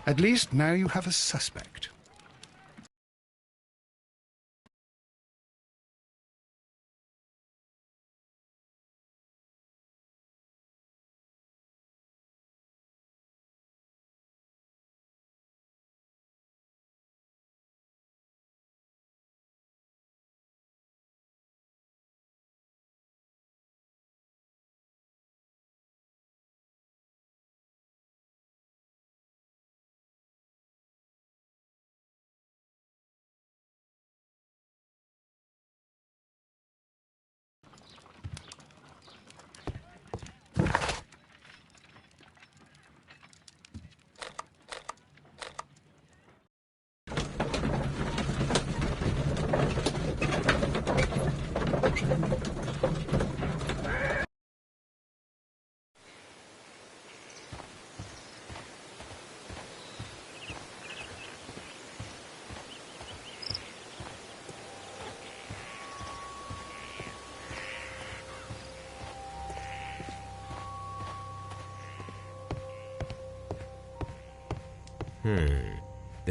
At least now you have a suspect.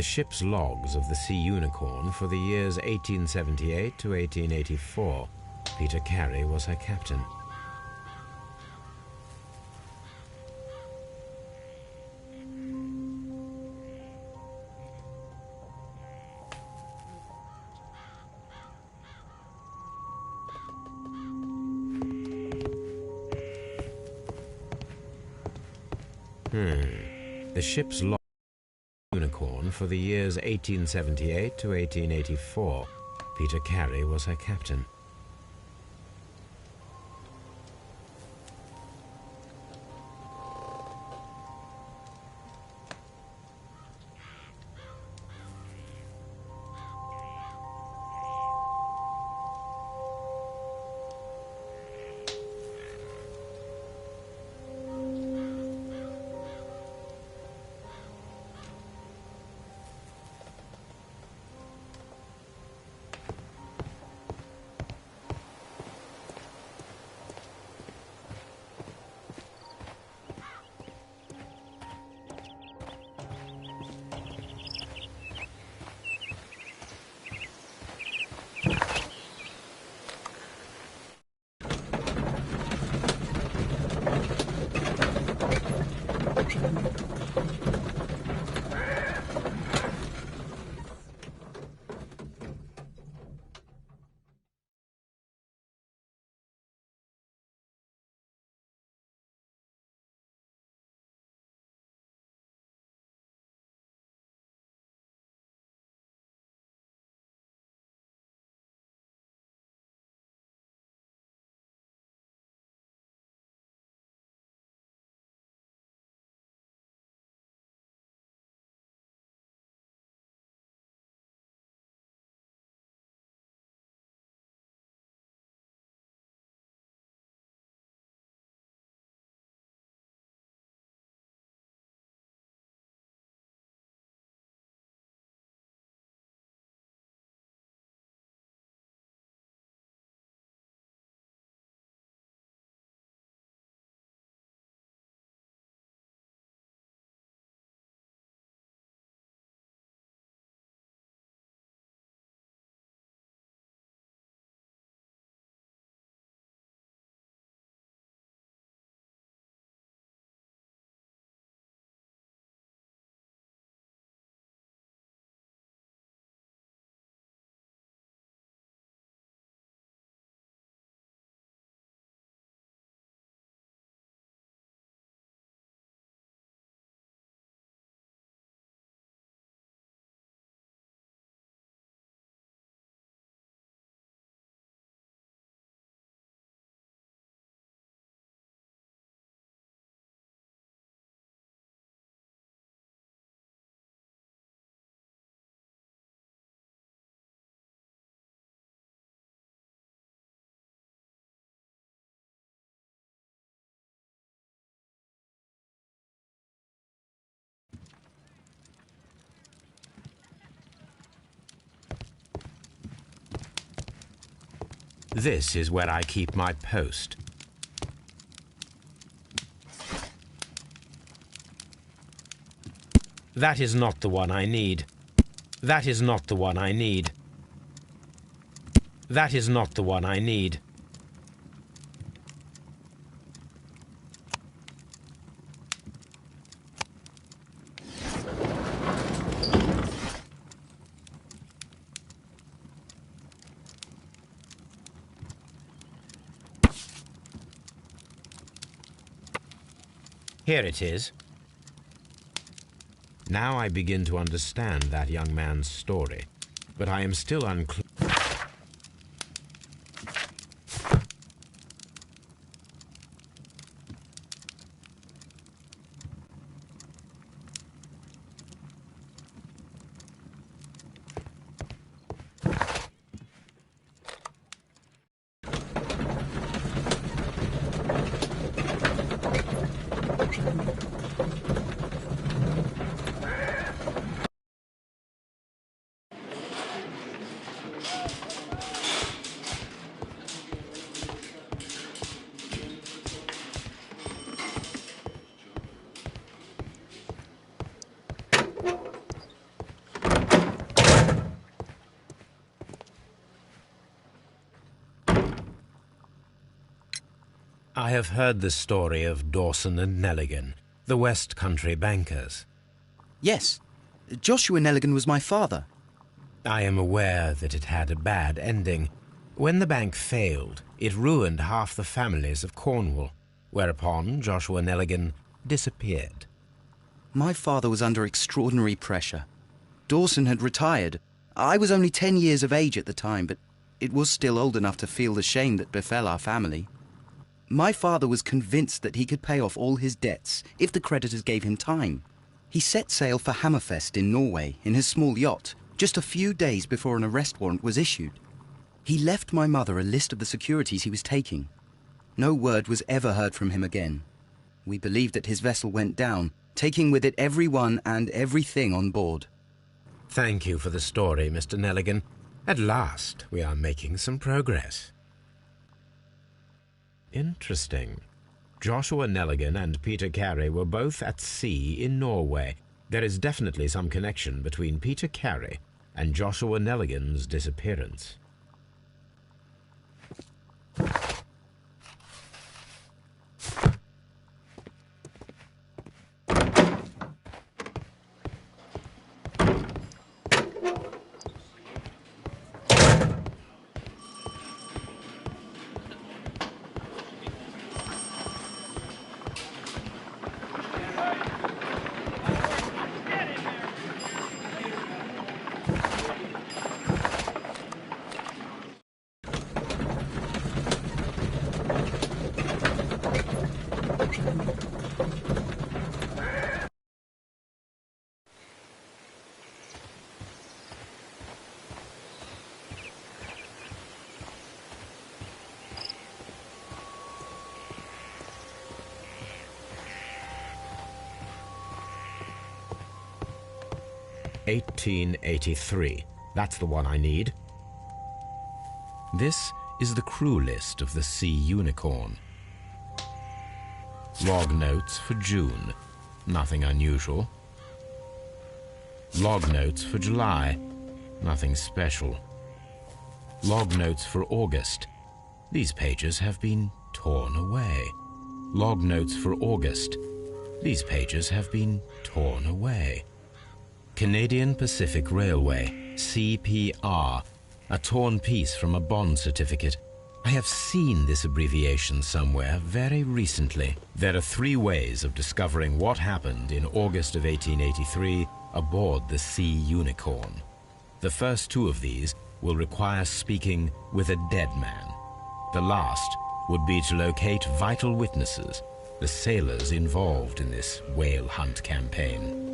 The ship's logs of the Sea Unicorn for the years 1878 to 1884. Peter Carey was her captain. The ship's log Unicorn for the years 1878 to 1884. Peter Carey was her captain. This is where I keep my post. That is not the one I need. That is not the one I need. That is not the one I need. Here it is. Now I begin to understand that young man's story, but I am still unclear. I have heard the story of Dawson and Nelligan, the West Country bankers. Yes, Joshua Nelligan was my father. I am aware that it had a bad ending. When the bank failed, it ruined half the families of Cornwall, whereupon Joshua Nelligan disappeared. My father was under extraordinary pressure. Dawson had retired. I was only 10 years of age at the time, but it was still old enough to feel the shame that befell our family. My father was convinced that he could pay off all his debts if the creditors gave him time. He set sail for Hammerfest in Norway in his small yacht just a few days before an arrest warrant was issued. He left my mother a list of the securities he was taking. No word was ever heard from him again. We believed that his vessel went down, taking with it everyone and everything on board. Thank you for the story, Mr. Nelligan. At last, we are making some progress. Interesting. Joshua Nelligan and Peter Carey were both at sea in Norway. There is definitely some connection between Peter Carey and Joshua Nelligan's disappearance. "1883. That's the one I need. This is the crew list of the Sea Unicorn. Log notes for June. Nothing unusual. Log notes for July. Nothing special. Log notes for August. These pages have been torn away. Log notes for August. These pages have been torn away. Canadian Pacific Railway, CPR, a torn piece from a bond certificate. I have seen this abbreviation somewhere very recently. There are 3 ways of discovering what happened in August of 1883 aboard the Sea Unicorn. The first 2 of these will require speaking with a dead man. The last would be to locate vital witnesses, the sailors involved in this whale hunt campaign.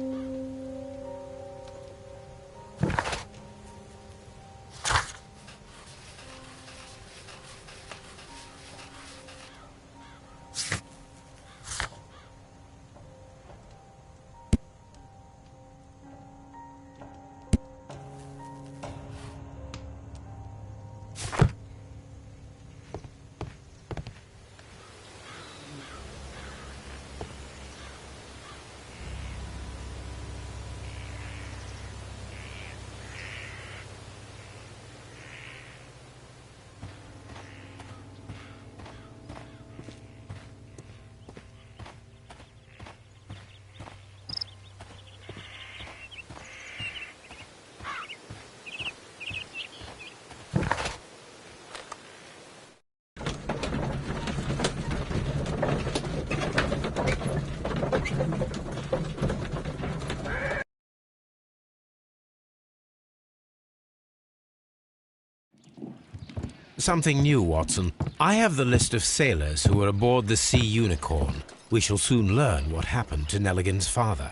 Something new, Watson. I have the list of sailors who were aboard the Sea Unicorn. We shall soon learn what happened to Nelligan's father.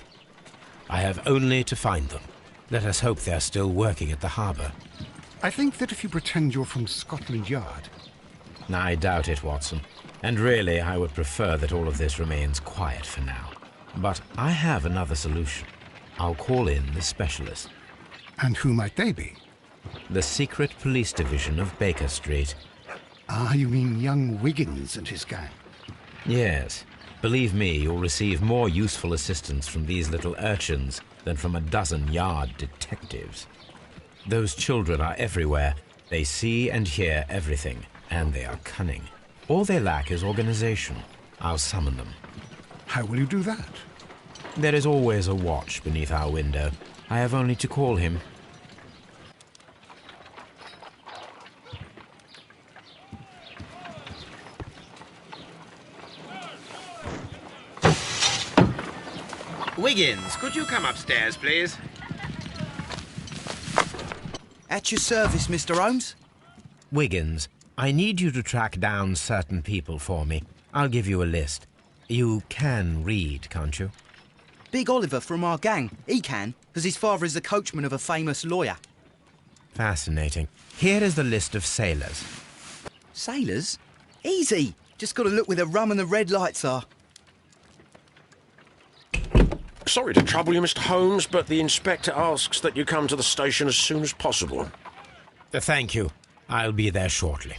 I have only to find them. Let us hope they are still working at the harbour. I think that if you pretend you're from Scotland Yard... I doubt it, Watson. And really, I would prefer that all of this remains quiet for now. But I have another solution. I'll call in the specialist. And who might they be? The secret police division of Baker Street. Ah, you mean young Wiggins and his gang? Yes. Believe me, you'll receive more useful assistance from these little urchins than from a dozen yard detectives. Those children are everywhere. They see and hear everything, and they are cunning. All they lack is organization. I'll summon them. How will you do that? There is always a watch beneath our window. I have only to call him. Wiggins, could you come upstairs, please? At your service, Mr. Holmes. Wiggins, I need you to track down certain people for me. I'll give you a list. You can read, can't you? Big Oliver from our gang. He can, because his father is the coachman of a famous lawyer. Fascinating. Here is the list of sailors. Sailors? Easy. Just got to look where the rum and the red lights are. Sorry to trouble you, Mr. Holmes, but the inspector asks that you come to the station as soon as possible. Thank you. I'll be there shortly.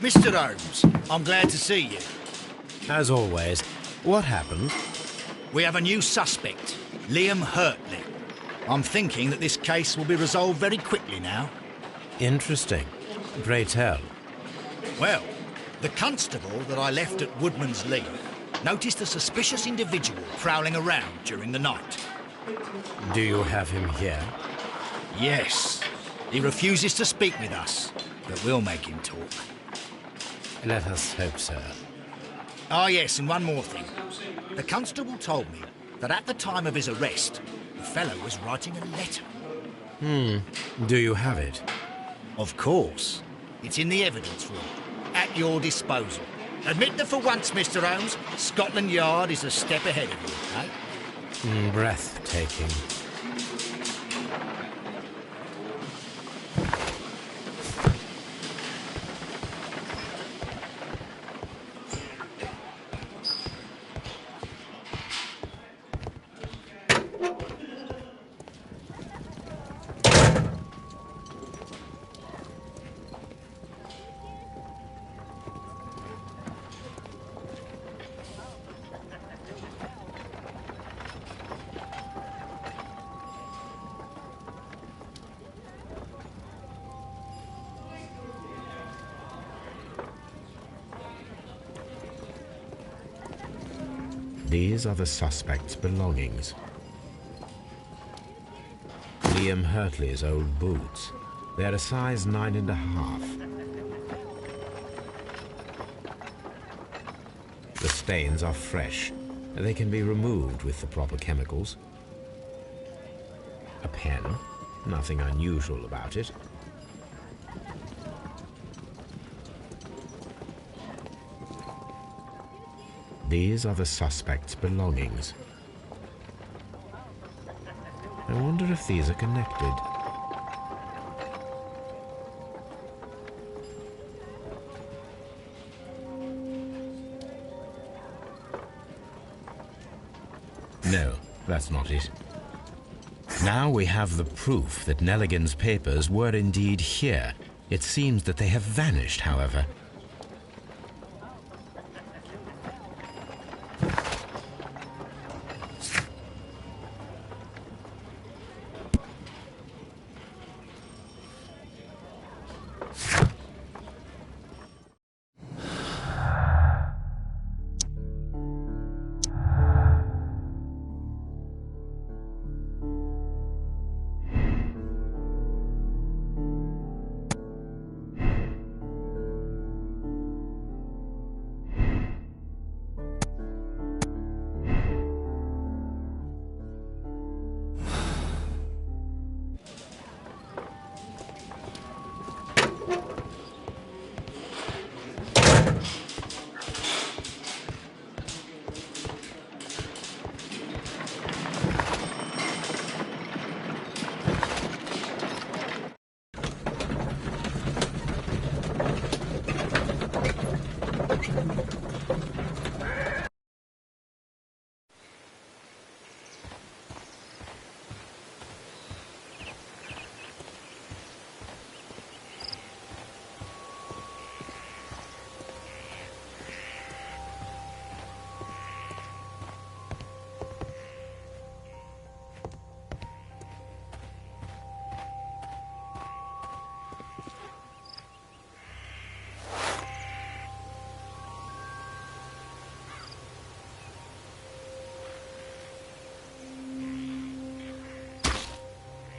Mr. Holmes, I'm glad to see you. As always, what happened? We have a new suspect, Liam Hurtley. I'm thinking that this case will be resolved very quickly now. Interesting. Pray tell. Well, the constable that I left at Woodman's Lee noticed a suspicious individual prowling around during the night. Do you have him here? Yes. He refuses to speak with us, but we'll make him talk. Let us hope so. Ah, yes, and one more thing. The constable told me that at the time of his arrest, the fellow was writing a letter. Do you have it? Of course. It's in the evidence room, at your disposal. Admit that for once, Mr. Holmes, Scotland Yard is a step ahead of you, eh? Breathtaking. These are the suspect's belongings. Liam Hurtley's old boots. They're a size 9.5. The stains are fresh. They can be removed with the proper chemicals. A pen. Nothing unusual about it. These are the suspect's belongings. I wonder if these are connected. No, that's not it. Now we have the proof that Nelligan's papers were indeed here. It seems that they have vanished, however.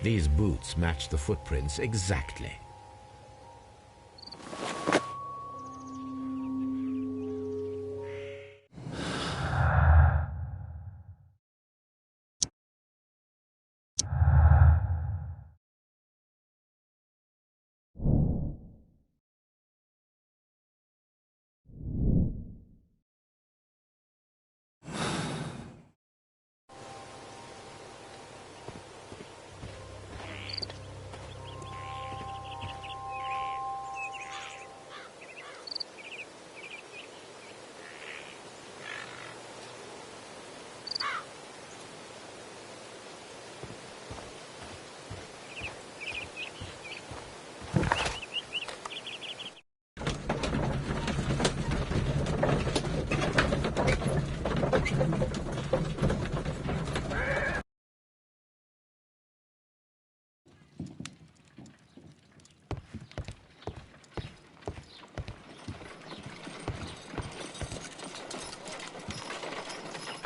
These boots match the footprints exactly.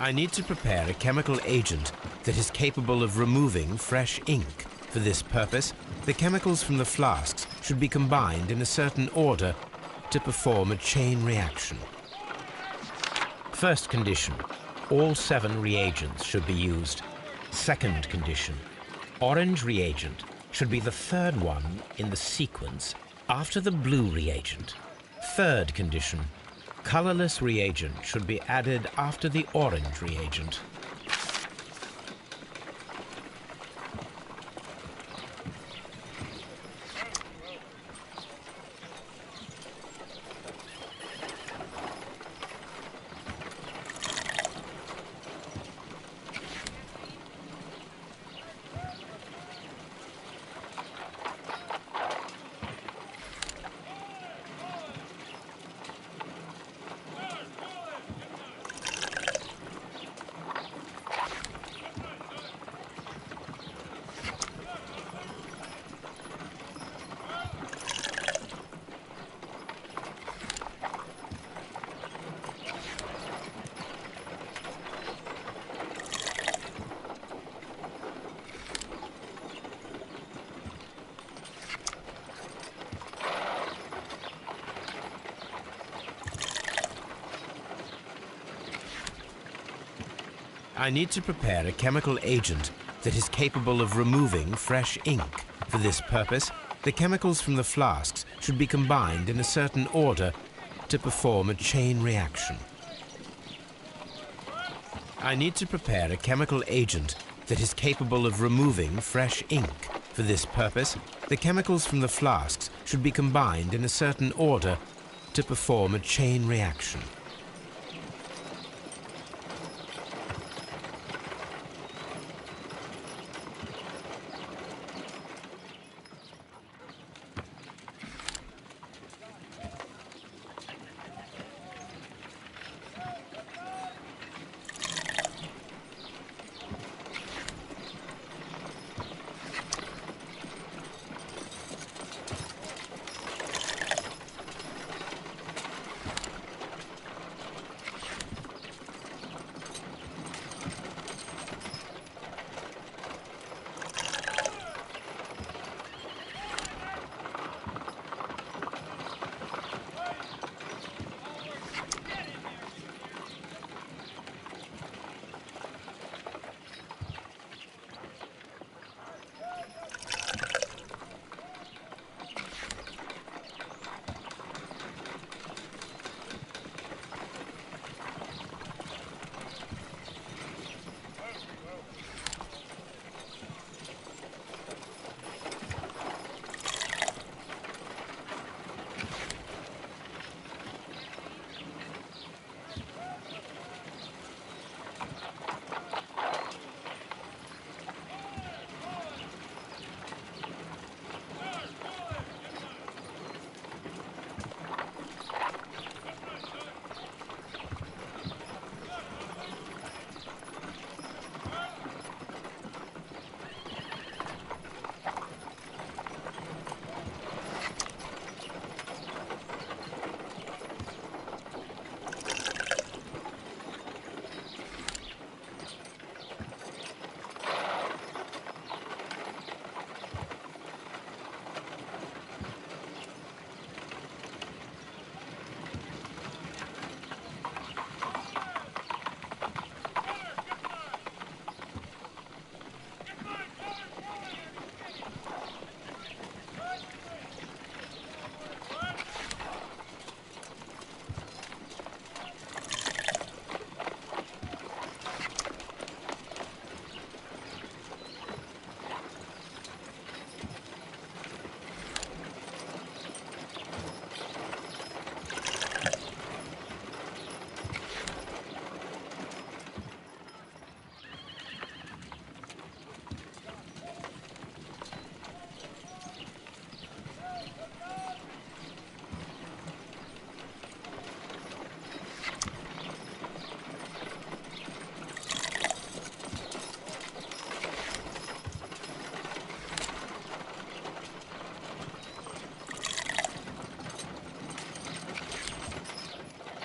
I need to prepare a chemical agent that is capable of removing fresh ink. For this purpose, the chemicals from the flasks should be combined in a certain order to perform a chain reaction. First condition, all 7 reagents should be used. Second condition, orange reagent should be the 3rd one in the sequence after the blue reagent. Third condition, colorless reagent should be added after the orange reagent. I need to prepare a chemical agent that is capable of removing fresh ink. For this purpose, the chemicals from the flasks should be combined in a certain order to perform a chain reaction. I need to prepare a chemical agent that is capable of removing fresh ink. For this purpose, the chemicals from the flasks should be combined in a certain order to perform a chain reaction.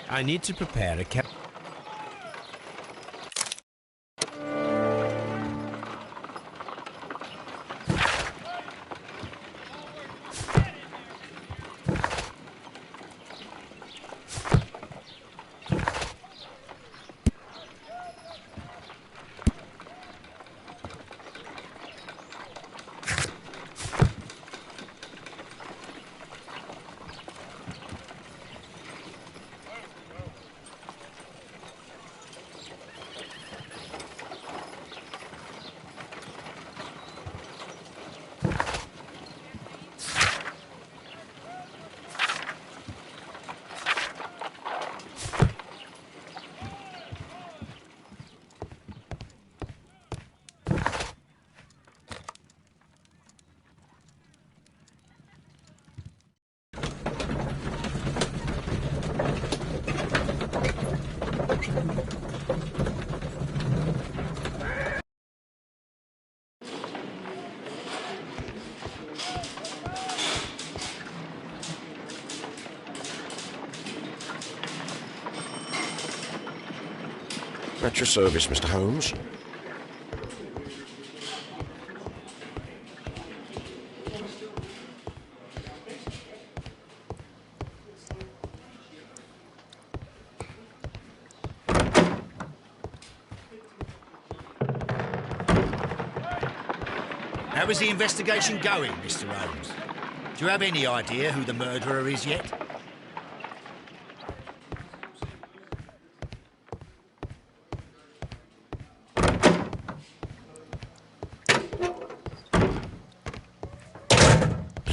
I need to prepare a At your service, Mr. Holmes. How is the investigation going, Mr. Holmes? Do you have any idea who the murderer is yet?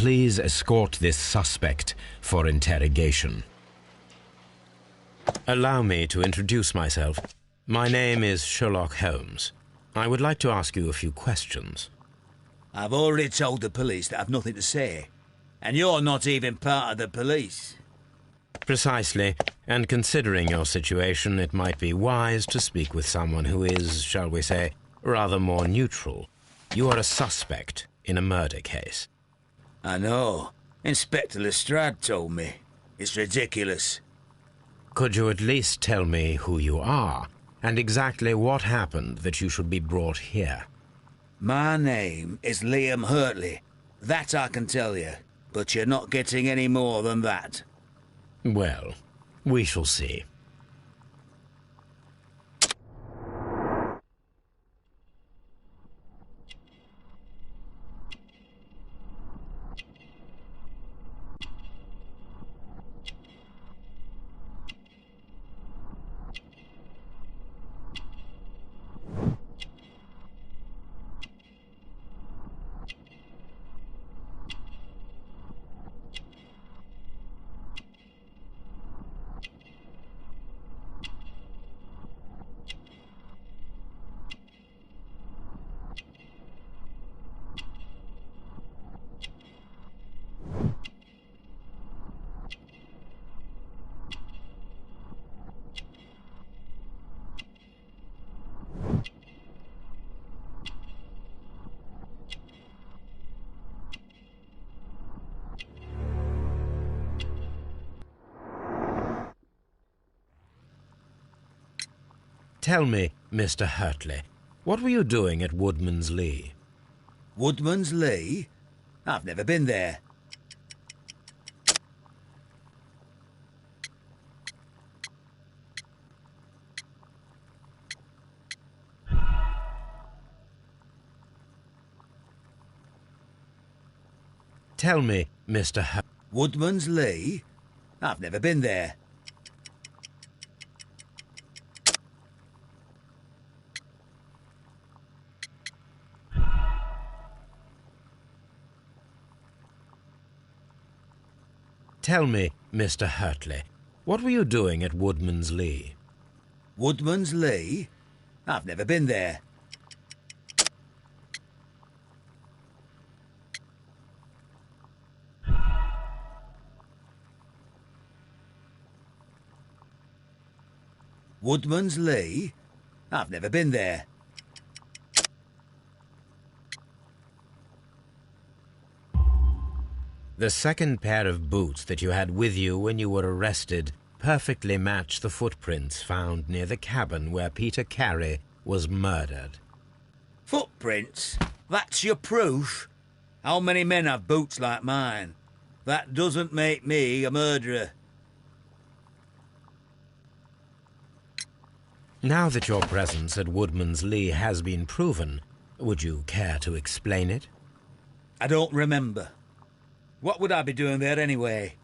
Please escort this suspect for interrogation. Allow me to introduce myself. My name is Sherlock Holmes. I would like to ask you a few questions. I've already told the police that I've nothing to say. And you're not even part of the police. Precisely, and considering your situation, it might be wise to speak with someone who is, shall we say, rather more neutral. You are a suspect in a murder case. I know. Inspector Lestrade told me. It's ridiculous. Could you at least tell me who you are, and exactly what happened that you should be brought here? My name is Liam Hurtley. That I can tell you. But you're not getting any more than that. Well, we shall see. Tell me, Mr. Hurtley, what were you doing at Woodman's Lee? Woodman's Lee? I've never been there. Tell me, Mr. Hurtley. Woodman's Lee? I've never been there. Tell me, Mr. Hurtley, what were you doing at Woodman's Lee? Woodman's Lee? I've never been there. Woodman's Lee? I've never been there. The second pair of boots that you had with you when you were arrested perfectly match the footprints found near the cabin where Peter Carey was murdered. Footprints? That's your proof? How many men have boots like mine? That doesn't make me a murderer. Now that your presence at Woodman's Lee has been proven, would you care to explain it? I don't remember. What would I be doing there anyway?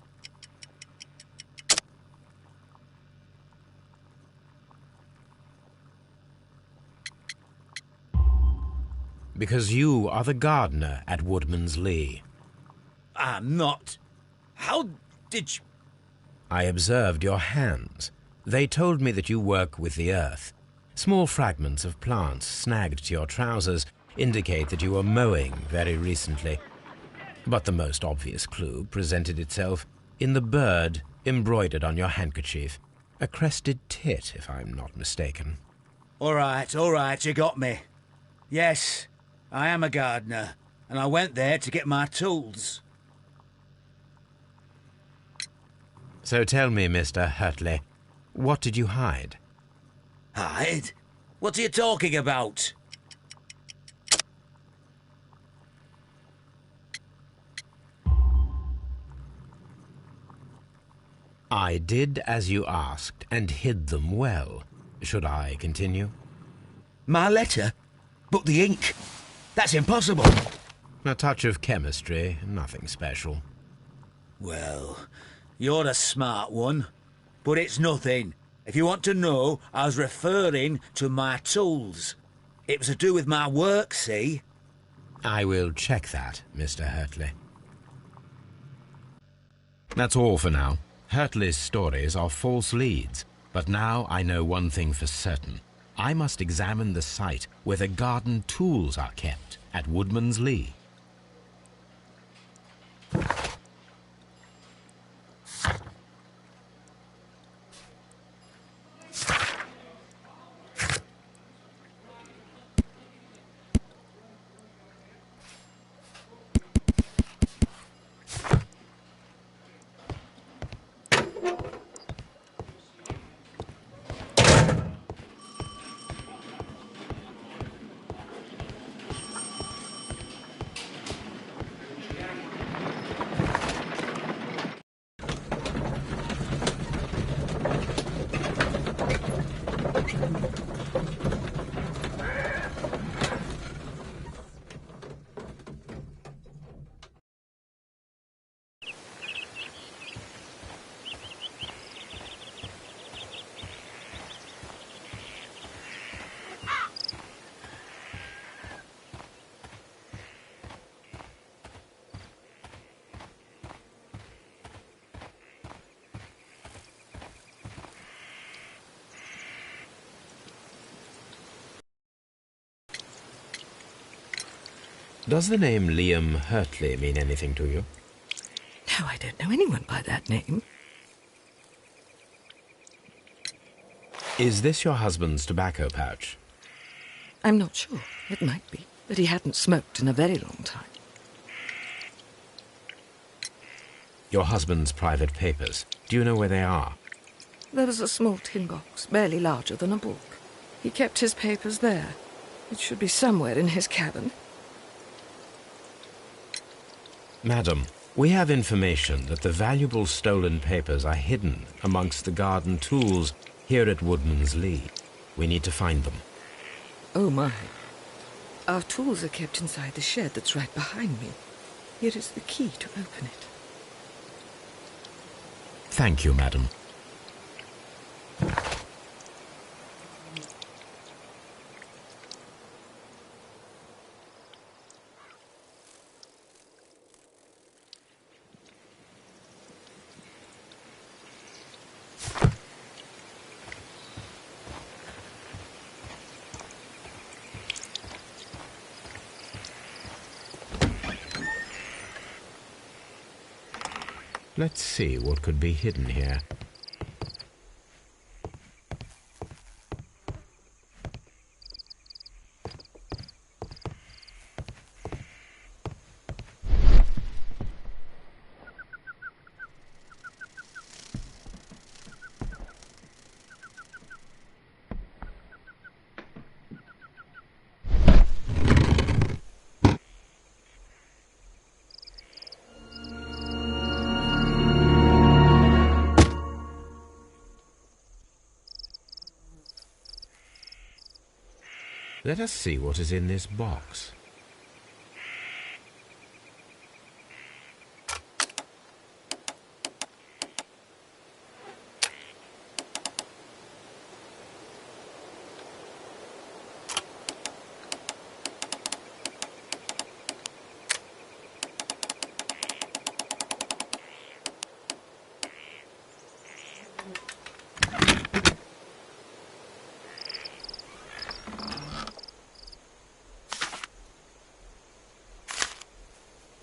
Because you are the gardener at Woodman's Lee. I'm not. How did you... I observed your hands. They told me that you work with the earth. Small fragments of plants snagged to your trousers indicate that you were mowing very recently. But the most obvious clue presented itself in the bird embroidered on your handkerchief. A crested tit, if I'm not mistaken. All right, you got me. Yes, I am a gardener, and I went there to get my tools. So tell me, Mr. Hurtley, what did you hide? Hide? What are you talking about? I did as you asked and hid them well. Should I continue? My letter? But the ink? That's impossible. A touch of chemistry, nothing special. Well, you're a smart one, but it's nothing. If you want to know, I was referring to my tools. It was to do with my work, see? I will check that, Mr. Hurtley. That's all for now. Hurtley's stories are false leads, but now I know one thing for certain. I must examine the site where the garden tools are kept at Woodman's Lee. Does the name Liam Hurtley mean anything to you? No, I don't know anyone by that name. Is this your husband's tobacco pouch? I'm not sure. It might be, but he hadn't smoked in a very long time. Your husband's private papers. Do you know where they are? There was a small tin box, barely larger than a book. He kept his papers there. It should be somewhere in his cabin. Madam, we have information that the valuable stolen papers are hidden amongst the garden tools here at Woodman's Lee. We need to find them. Oh, my. Our tools are kept inside the shed that's right behind me. Here is the key to open it. Thank you, madam. Let's see what could be hidden here. Let us see what is in this box.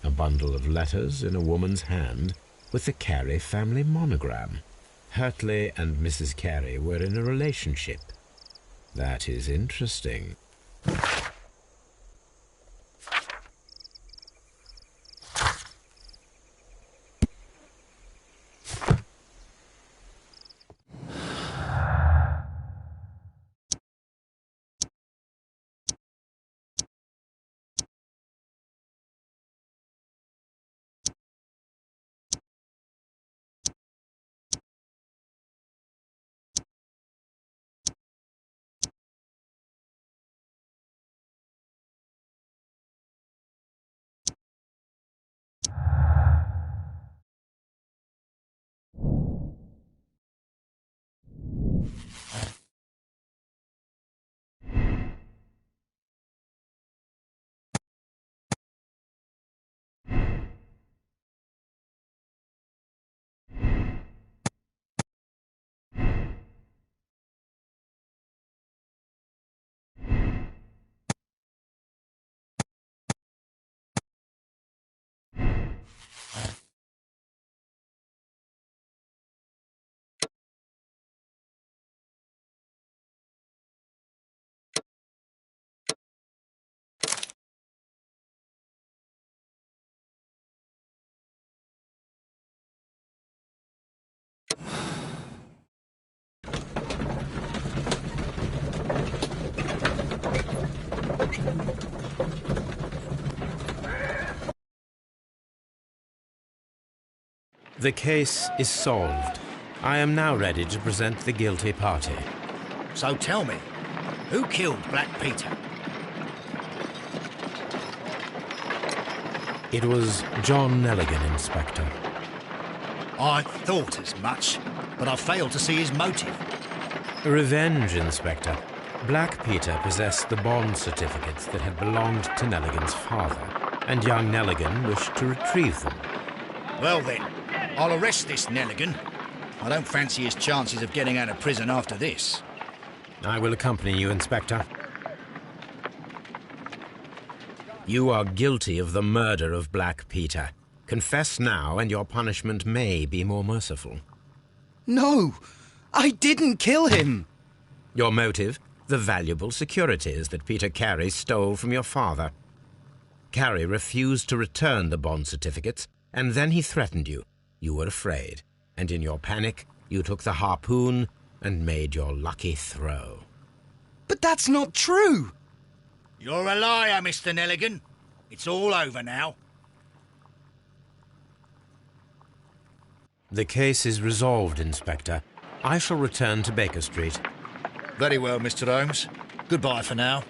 A bundle of letters in a woman's hand with the Carey family monogram. Hurtley and Mrs. Carey were in a relationship. That is interesting. The case is solved. I am now ready to present the guilty party. So tell me, who killed Black Peter? It was John Nelligan, Inspector. I thought as much, but I failed to see his motive. Revenge, Inspector. Black Peter possessed the bond certificates that had belonged to Nelligan's father, and young Nelligan wished to retrieve them. Well then, I'll arrest this Nelligan. I don't fancy his chances of getting out of prison after this. I will accompany you, Inspector. You are guilty of the murder of Black Peter. Confess now, and your punishment may be more merciful. No! I didn't kill him! Your motive? The valuable securities that Peter Carey stole from your father. Carey refused to return the bond certificates, and then he threatened you. You were afraid, and in your panic, you took the harpoon and made your lucky throw. But that's not true! You're a liar, Mr. Nelligan. It's all over now. The case is resolved, Inspector. I shall return to Baker Street. Very well, Mr. Holmes. Goodbye for now.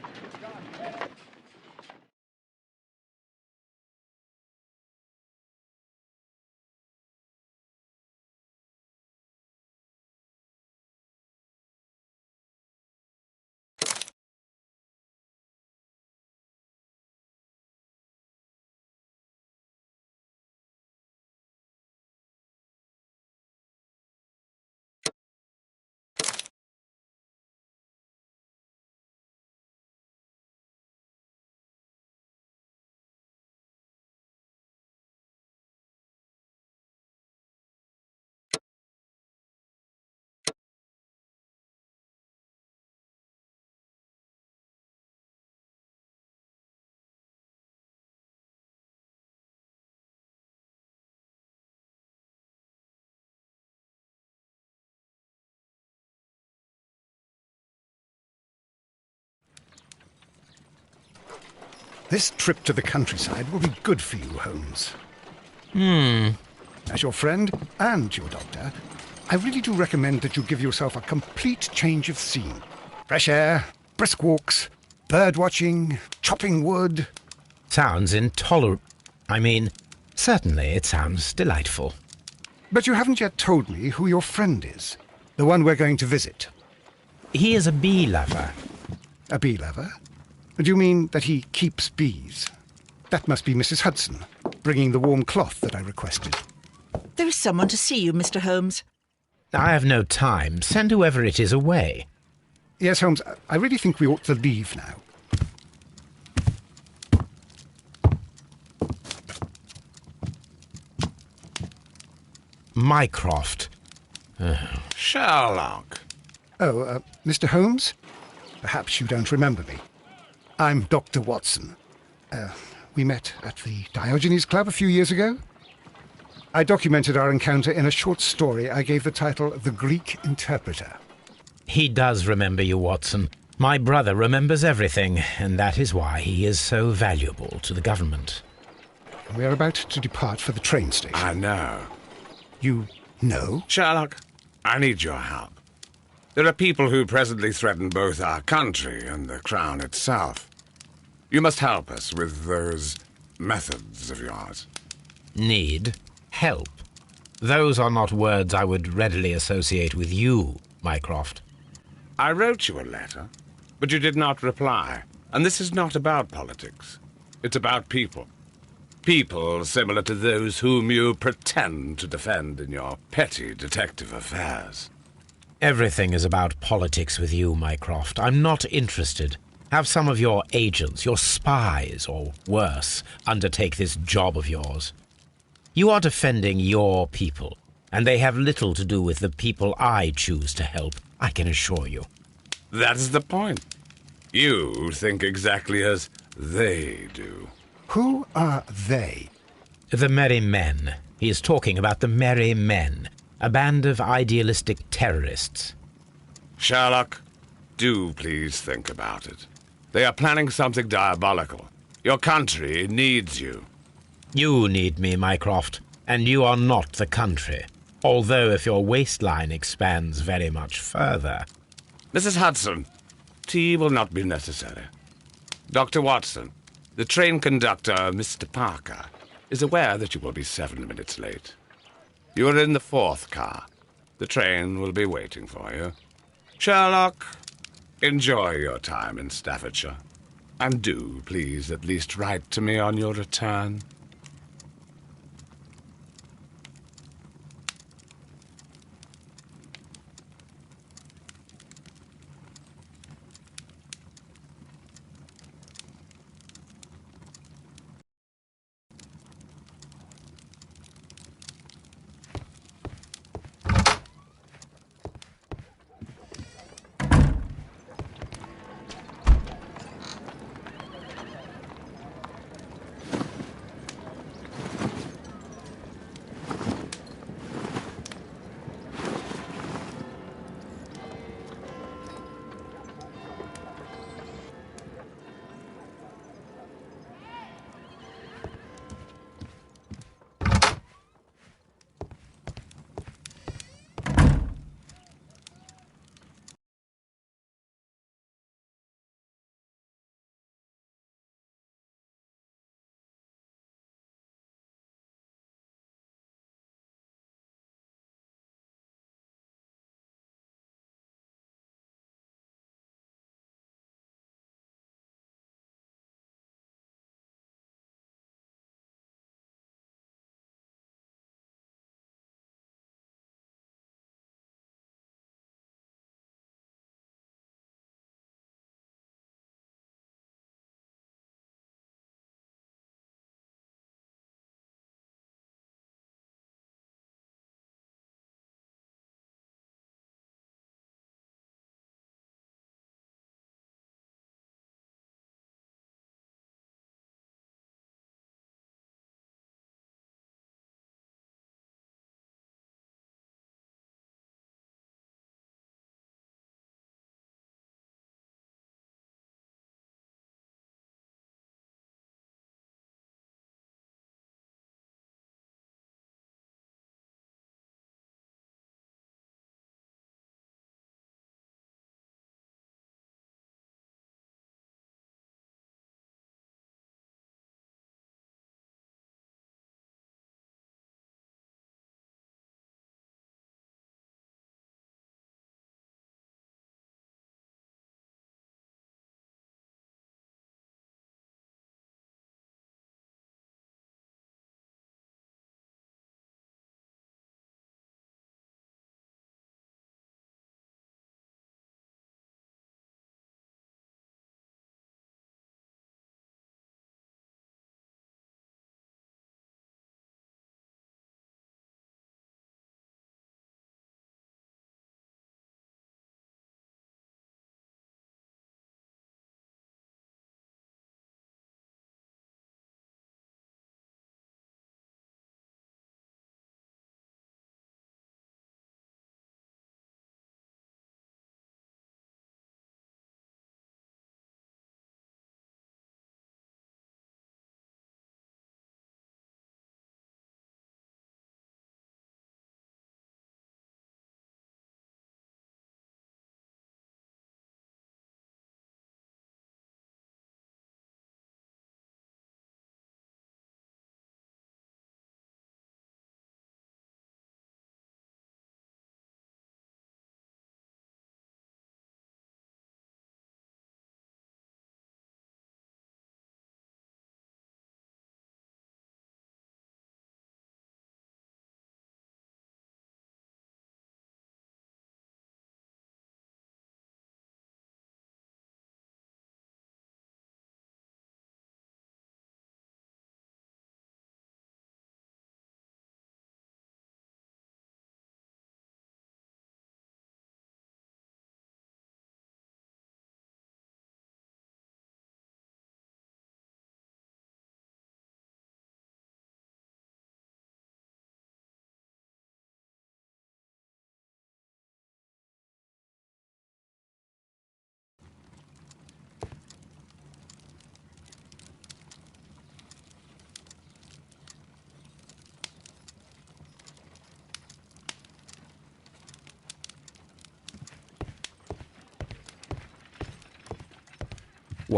This trip to the countryside will be good for you, Holmes. As your friend and your doctor, I really do recommend that you give yourself a complete change of scene. Fresh air, brisk walks, bird watching, chopping wood. Sounds intolerable. Certainly it sounds delightful. But you haven't yet told me who your friend is, the one we're going to visit. He is a bee lover. A bee lover? Do you mean that he keeps bees? That must be Mrs. Hudson, bringing the warm cloth that I requested. There is someone to see you, Mr. Holmes. I have no time. Send whoever it is away. Yes, Holmes, I really think we ought to leave now. Mycroft. Sherlock. Oh, Mr. Holmes? Perhaps you don't remember me. I'm Dr. Watson. We met at the Diogenes Club a few years ago. I documented our encounter in a short story I gave the title The Greek Interpreter. He does remember you, Watson. My brother remembers everything, and that is why he is so valuable to the government. We're about to depart for the train station. I know. You know? Sherlock, I need your help. There are people who presently threaten both our country and the Crown itself. You must help us with those methods of yours. Need? Help? Those are not words I would readily associate with you, Mycroft. I wrote you a letter, but you did not reply. And this is not about politics. It's about people. People similar to those whom you pretend to defend in your petty detective affairs. Everything is about politics with you, Mycroft. I'm not interested. Have some of your agents, your spies, or worse, undertake this job of yours. You are defending your people, and they have little to do with the people I choose to help, I can assure you. That's the point. You think exactly as they do. Who are they? The Merry Men. He is talking about the Merry Men, a band of idealistic terrorists. Sherlock, do please think about it. They are planning something diabolical. Your country needs you. You need me, Mycroft, and you are not the country. Although if your waistline expands very much further. Mrs. Hudson, tea will not be necessary. Dr. Watson, the train conductor, Mr. Parker, is aware that you will be 7 minutes late. You are in the 4th car. The train will be waiting for you. Sherlock, enjoy your time in Staffordshire. And do, please, at least write to me on your return.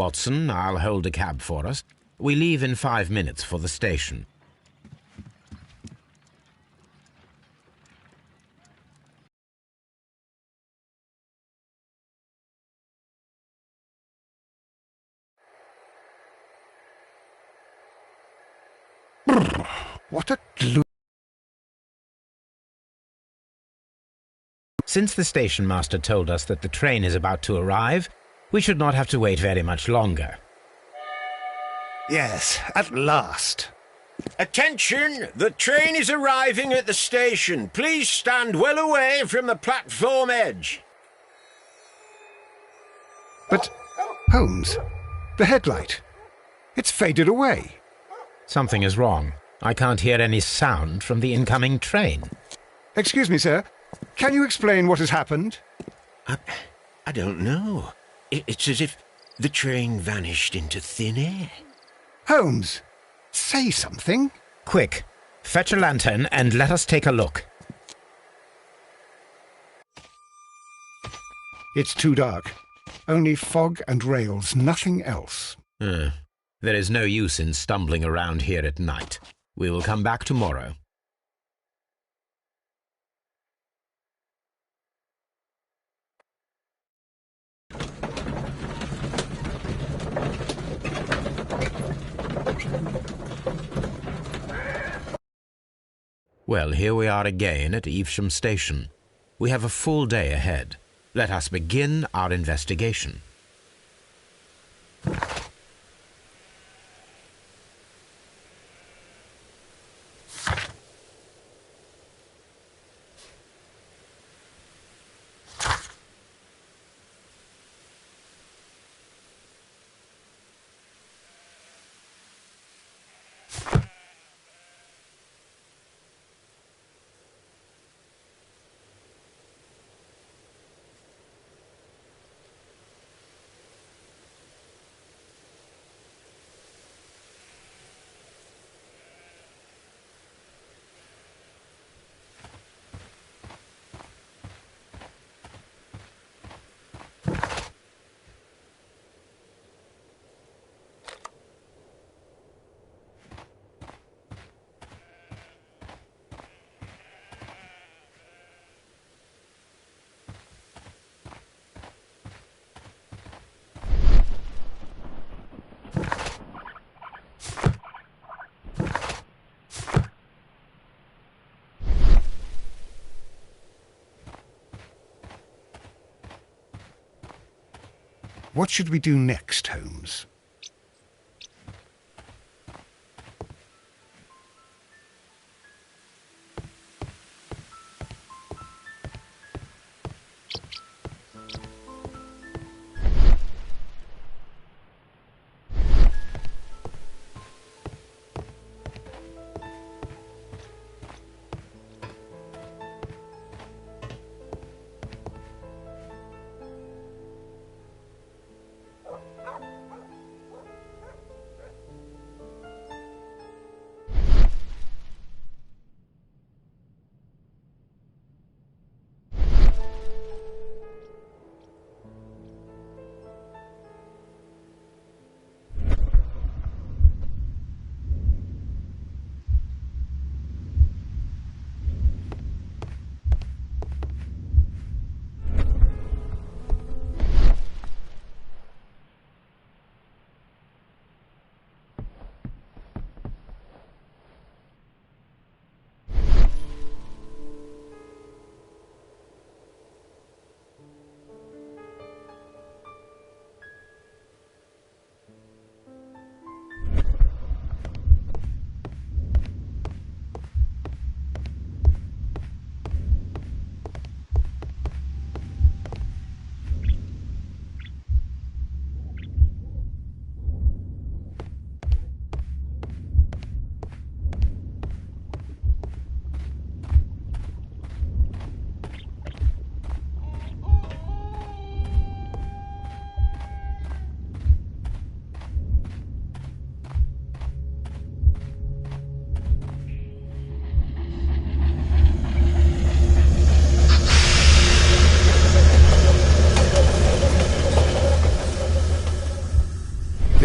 Watson. I'll hold a cab for us. We leave in 5 minutes for the station. What a glue. Since the station master told us that the train is about to arrive, we should not have to wait very much longer. Yes, at last. Attention! The train is arriving at the station. Please stand well away from the platform edge. But, Holmes, the headlight. It's faded away. Something is wrong. I can't hear any sound from the incoming train. Excuse me, sir. Can you explain what has happened? I don't know. It's as if the train vanished into thin air. Holmes, say something. Quick, fetch a lantern and let us take a look. It's too dark. Only fog and rails, nothing else. There is no use in stumbling around here at night. We will come back tomorrow. Well, here we are again at Evesham Station. We have a full day ahead. Let us begin our investigation. What should we do next, Holmes?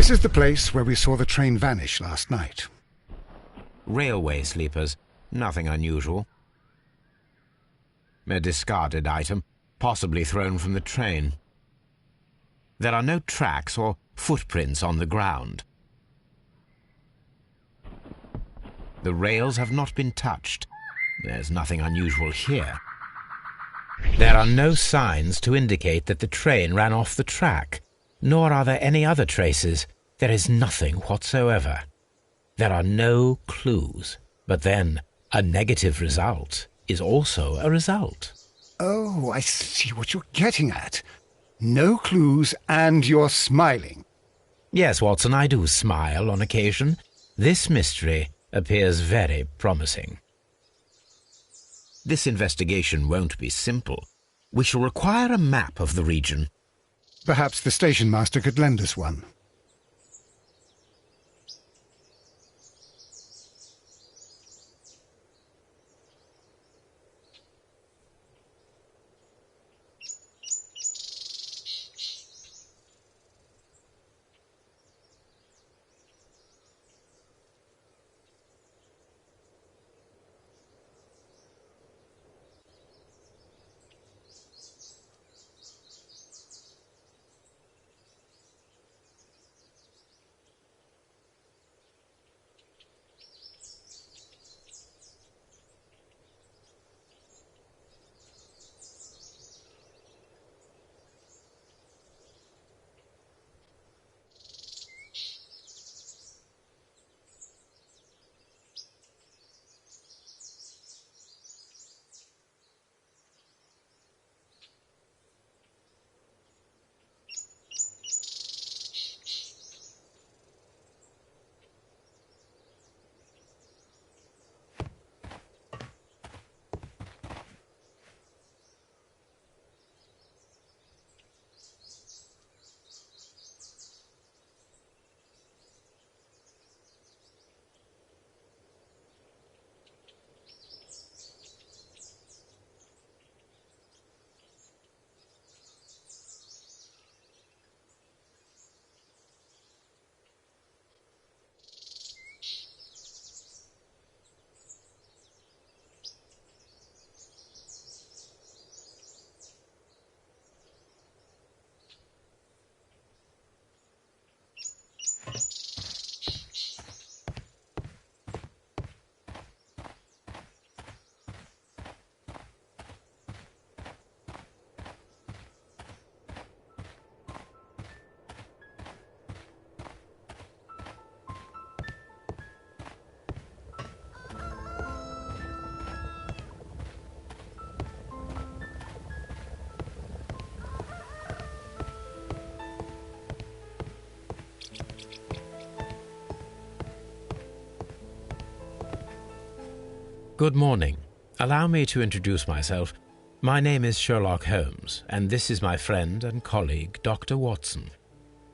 This is the place where we saw the train vanish last night. Railway sleepers. Nothing unusual. A discarded item, possibly thrown from the train. There are no tracks or footprints on the ground. The rails have not been touched. There's nothing unusual here. There are no signs to indicate that the train ran off the track, nor are there any other traces. There is nothing whatsoever. There are no clues. But then, a negative result is also a result. Oh, I see what you're getting at. No clues, and you're smiling. Yes, Watson, I do smile on occasion. This mystery appears very promising. This investigation won't be simple. We shall require a map of the region. Perhaps the station master could lend us one. Good morning. Allow me to introduce myself. My name is Sherlock Holmes, and this is my friend and colleague, Dr. Watson.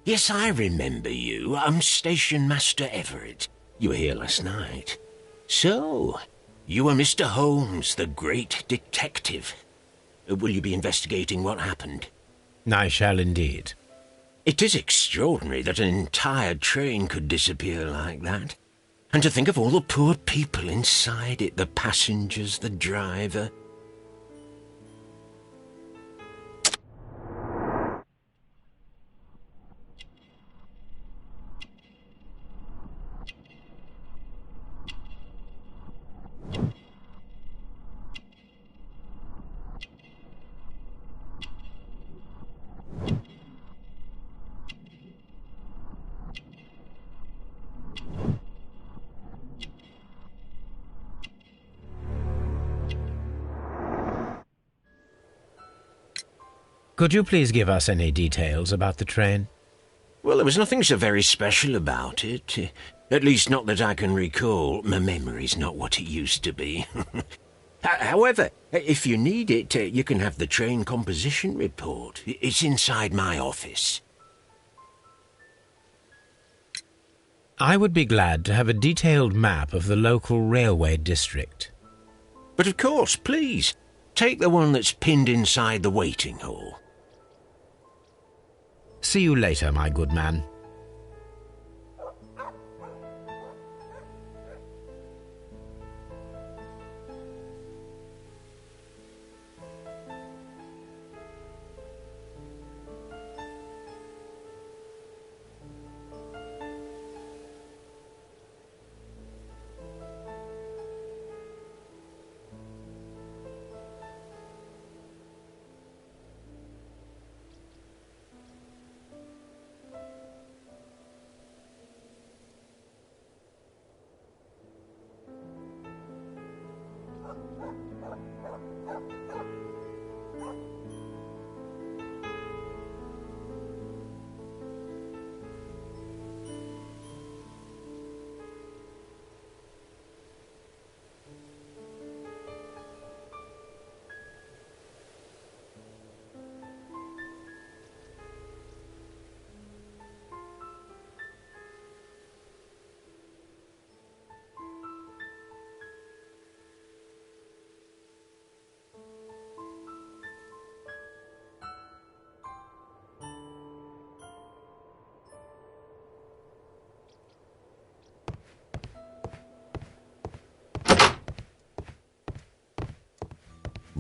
Yes, I remember you. I'm Station Master Everett. You were here last night. So, you are Mr. Holmes, the great detective. Will you be investigating what happened? I shall indeed. It is extraordinary that an entire train could disappear like that. And to think of all the poor people inside it, the passengers, the driver. Could you please give us any details about the train? Well, there was nothing so very special about it. At least not that I can recall. My memory's not what it used to be. However, if you need it, you can have the train composition report. It's inside my office. I would be glad to have a detailed map of the local railway district. But of course, please, take the one that's pinned inside the waiting hall. See you later, my good man.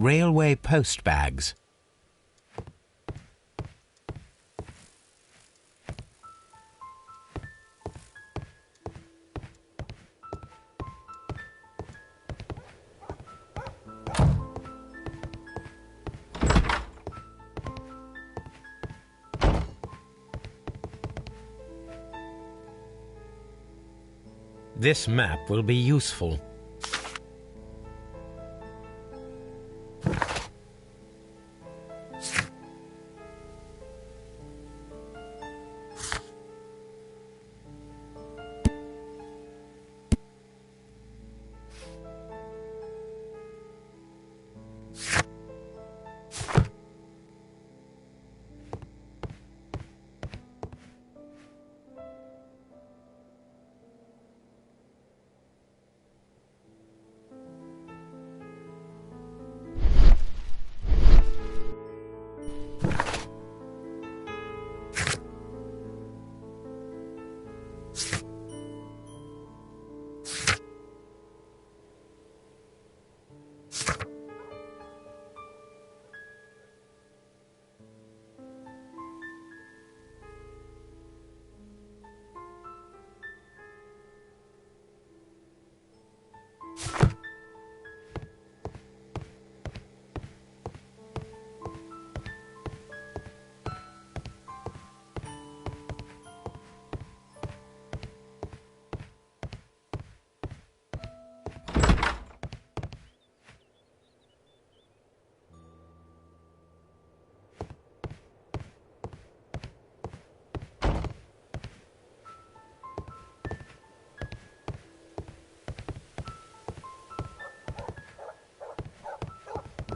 Railway post bags. This map will be useful.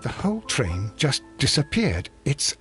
The whole train just disappeared. It's...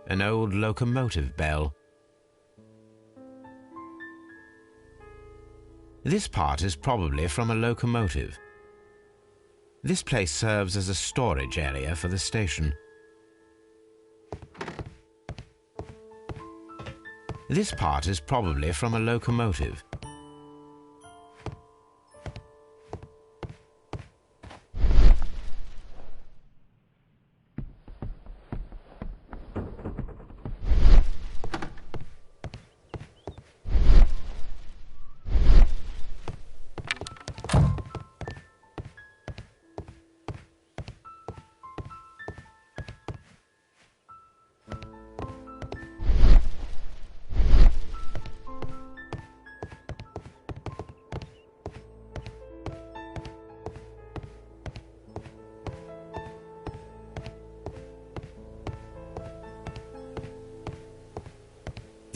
An old locomotive bell. This part is probably from a locomotive. This place serves as a storage area for the station. This part is probably from a locomotive.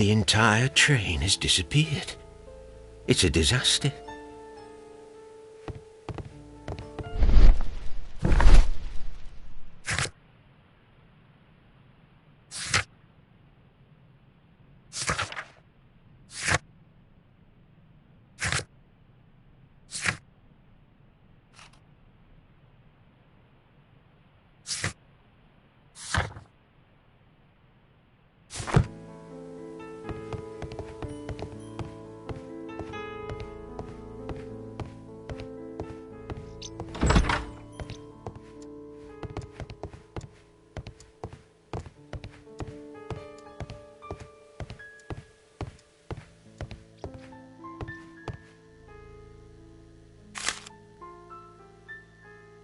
The entire train has disappeared. It's a disaster.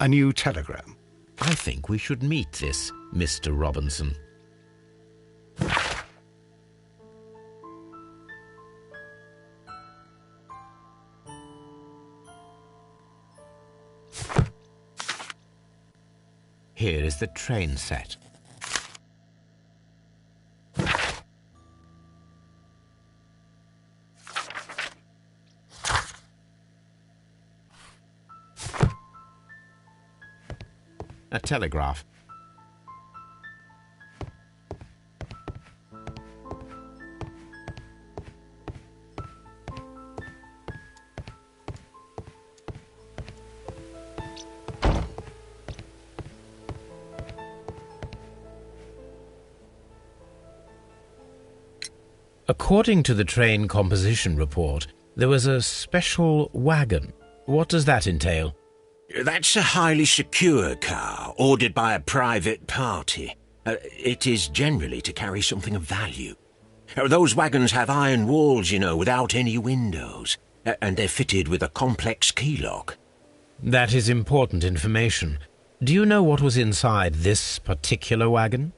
a new telegram. I think we should meet this Mr. Robinson. Here is the train set. A telegraph. According to the train composition report, there was a special wagon. What does that entail? That's a highly secure car, ordered by a private party. It is generally to carry something of value. Those wagons have iron walls, you know, without any windows, and they're fitted with a complex key lock. That is important information. Do you know what was inside this particular wagon?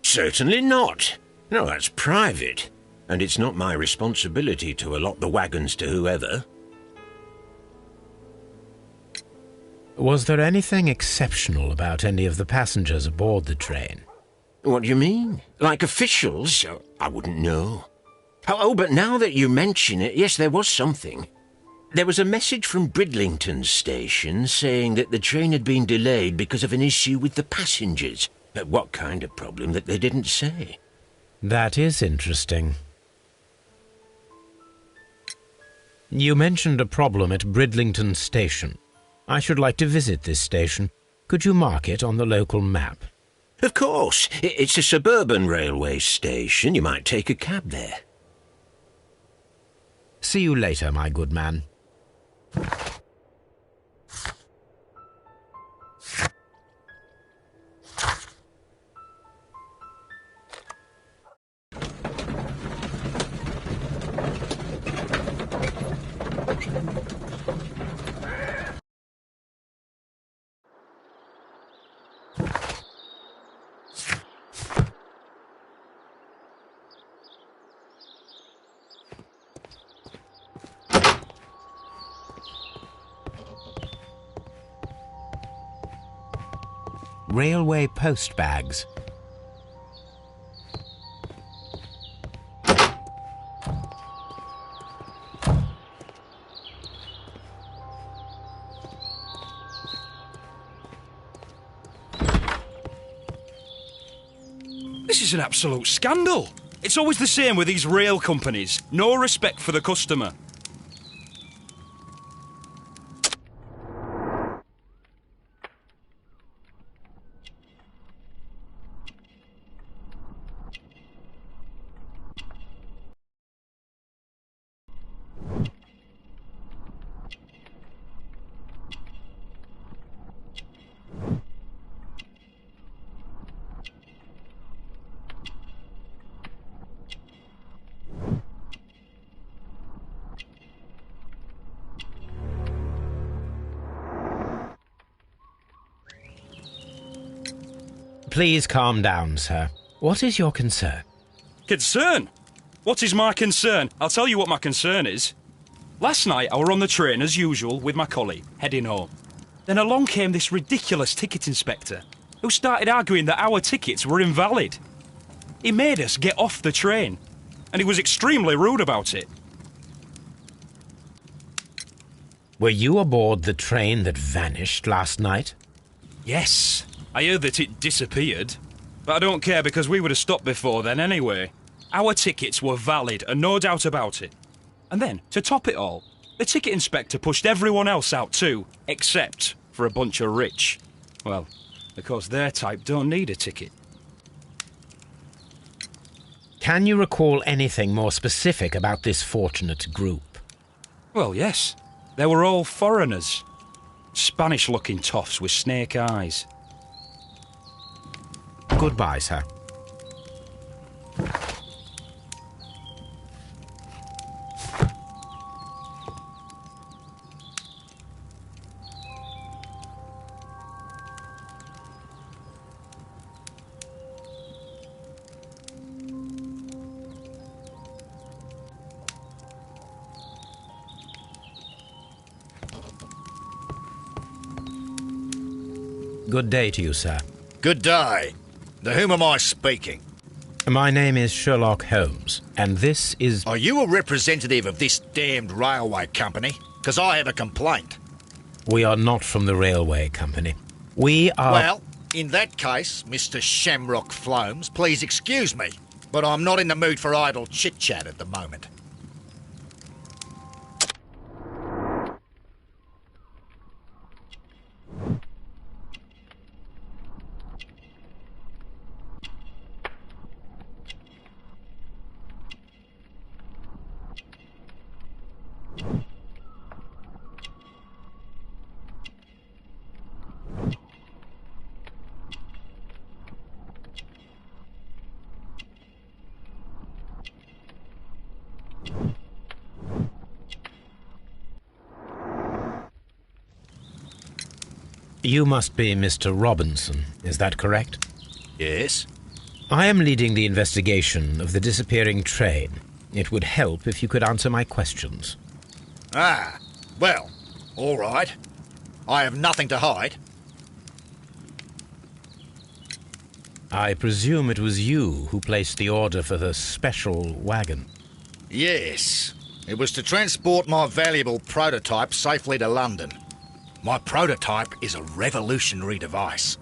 Certainly not. No, that's private, and it's not my responsibility to allot the wagons to whoever. Was there anything exceptional about any of the passengers aboard the train? What do you mean? Like officials? I wouldn't know. Oh, but now that you mention it, yes, there was something. There was a message from Bridlington station saying that the train had been delayed because of an issue with the passengers. What kind of problem that they didn't say? That is interesting. You mentioned a problem at Bridlington station. I should like to visit this station. Could you mark it on the local map? Of course. It's a suburban railway station. You might take a cab there. See you later, my good man. Railway post bags. This is an absolute scandal. It's always the same with these rail companies. No respect for the customer. Please calm down, sir. What is your concern? Concern? What is my concern? I'll tell you what my concern is. Last night I were on the train as usual with my colleague, heading home. Then along came this ridiculous ticket inspector, who started arguing that our tickets were invalid. He made us get off the train, and he was extremely rude about it. Were you aboard the train that vanished last night? Yes, I heard that it disappeared. But I don't care because we would have stopped before then anyway. Our tickets were valid and no doubt about it. And then, to top it all, the ticket inspector pushed everyone else out too, except for a bunch of rich. Well, because their type don't need a ticket. Can you recall anything more specific about this fortunate group? Well, yes. They were all foreigners. Spanish-looking toffs with snake eyes. Goodbye, sir. Good day to you, sir. Good day. To whom am I speaking? My name is Sherlock Holmes, and this is... Are you a representative of this damned railway company? Because I have a complaint. We are not from the railway company. We are... Well, in that case, Mr. Shamrock Flomes, please excuse me, but I'm not in the mood for idle chit-chat at the moment. You must be Mr. Robinson, is that correct? Yes? I am leading the investigation of the disappearing train. It would help if you could answer my questions. Ah, well, all right. I have nothing to hide. I presume it was you who placed the order for the special wagon. Yes. It was to transport my valuable prototype safely to London. My prototype is a revolutionary device.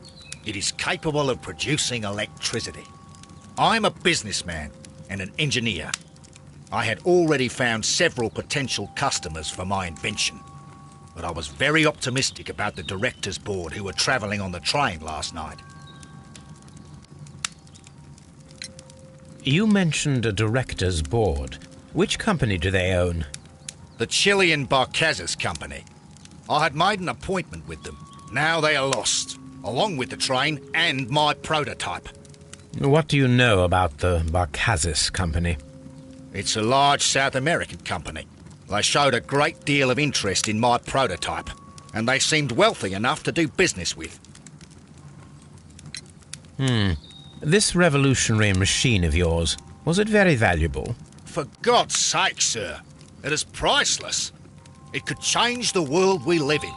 It is capable of producing electricity. I'm a businessman and an engineer. I had already found several potential customers for my invention, but I was very optimistic about the directors' board who were travelling on the train last night. You mentioned a director's board. Which company do they own? The Chilean Barcazes Company. I had made an appointment with them. Now they are lost, along with the train and my prototype. What do you know about the Barcazes Company? It's a large South American company. They showed a great deal of interest in my prototype, and they seemed wealthy enough to do business with. This revolutionary machine of yours, was it very valuable? For God's sake, sir, it is priceless. It could change the world we live in,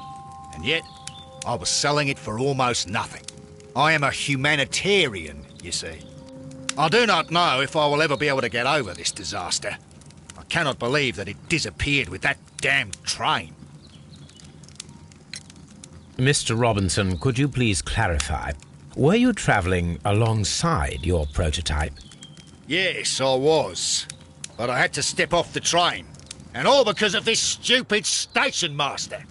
and yet I was selling it for almost nothing. I am a humanitarian, you see. I do not know if I will ever be able to get over this disaster. I cannot believe that it disappeared with that damned train. Mr. Robinson, could you please clarify? Were you travelling alongside your prototype? Yes, I was. But I had to step off the train. And all because of this stupid station master.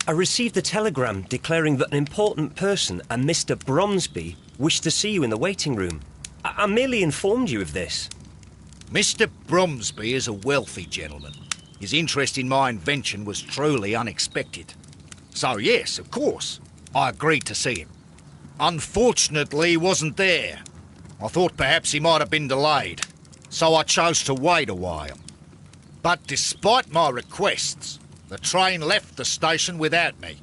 I received a telegram declaring that an important person, a Mr. Bromsby, wished to see you in the waiting room. I merely informed you of this. Mr. Bromsby is a wealthy gentleman. His interest in my invention was truly unexpected. So yes, of course, I agreed to see him. Unfortunately, he wasn't there. I thought perhaps he might have been delayed, so I chose to wait a while. But despite my requests, the train left the station without me.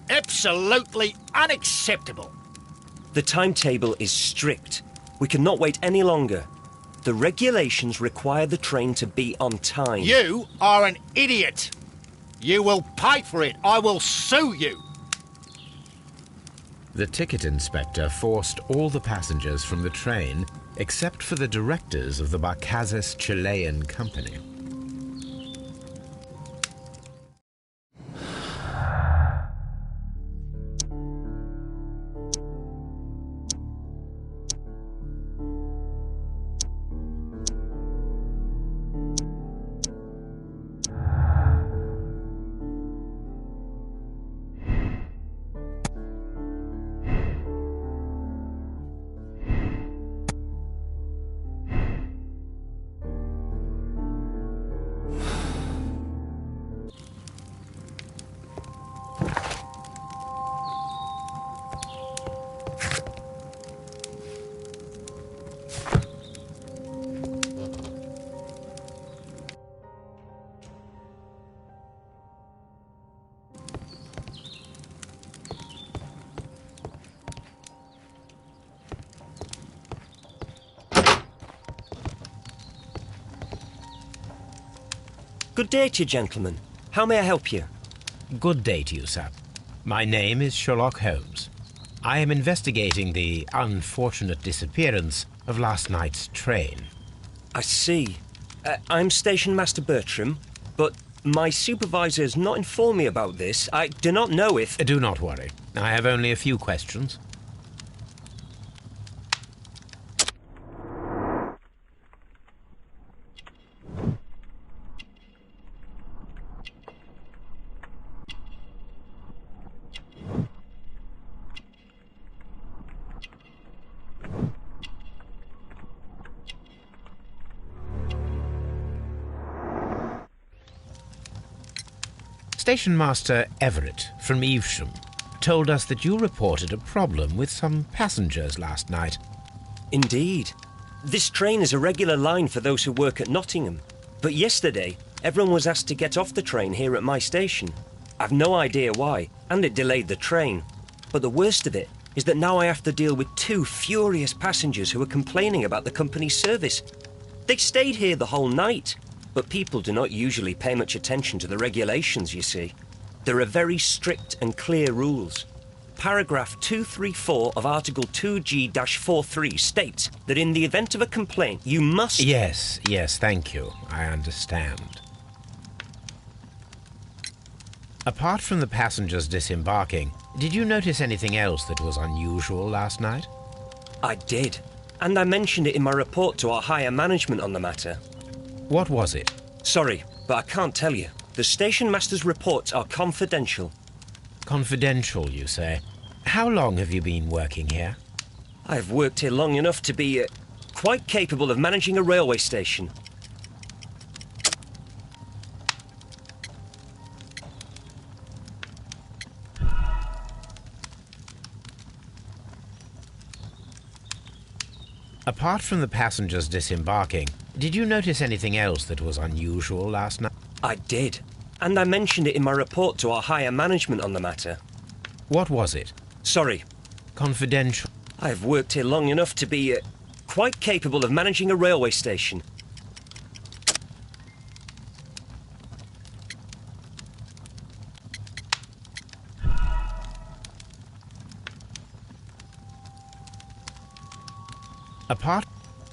Absolutely unacceptable. The timetable is strict. We cannot wait any longer. The regulations require the train to be on time. You are an idiot. You will pay for it. I will sue you. The ticket inspector forced all the passengers from the train except for the directors of the Barcazes Chilean Company. Good day to you, gentlemen. How may I help you? Good day to you, sir. My name is Sherlock Holmes. I am investigating the unfortunate disappearance of last night's train. I see. I'm Station Master Bertram, but my supervisor has not informed me about this. I do not know if... Do not worry. I have only a few questions. Station Master Everett from Evesham told us that you reported a problem with some passengers last night. Indeed. This train is a regular line for those who work at Nottingham. But yesterday, everyone was asked to get off the train here at my station. I've no idea why, and it delayed the train. But the worst of it is that now I have to deal with 2 furious passengers who are complaining about the company's service. They stayed here the whole night. But people do not usually pay much attention to the regulations, you see. There are very strict and clear rules. Paragraph 234 of Article 2G-43 states that in the event of a complaint, you must... Yes, thank you. I understand. Apart from the passengers disembarking, did you notice anything else that was unusual last night? I did, and I mentioned it in my report to our higher management on the matter. What was it? Sorry, but I can't tell you. The station master's reports are confidential. Confidential, you say? How long have you been working here? I've worked here long enough to be quite capable of managing a railway station. Apart from the passengers disembarking, did you notice anything else that was unusual last night? I did, and I mentioned it in my report to our higher management on the matter. What was it? Sorry. Confidential. I've worked here long enough to be quite capable of managing a railway station.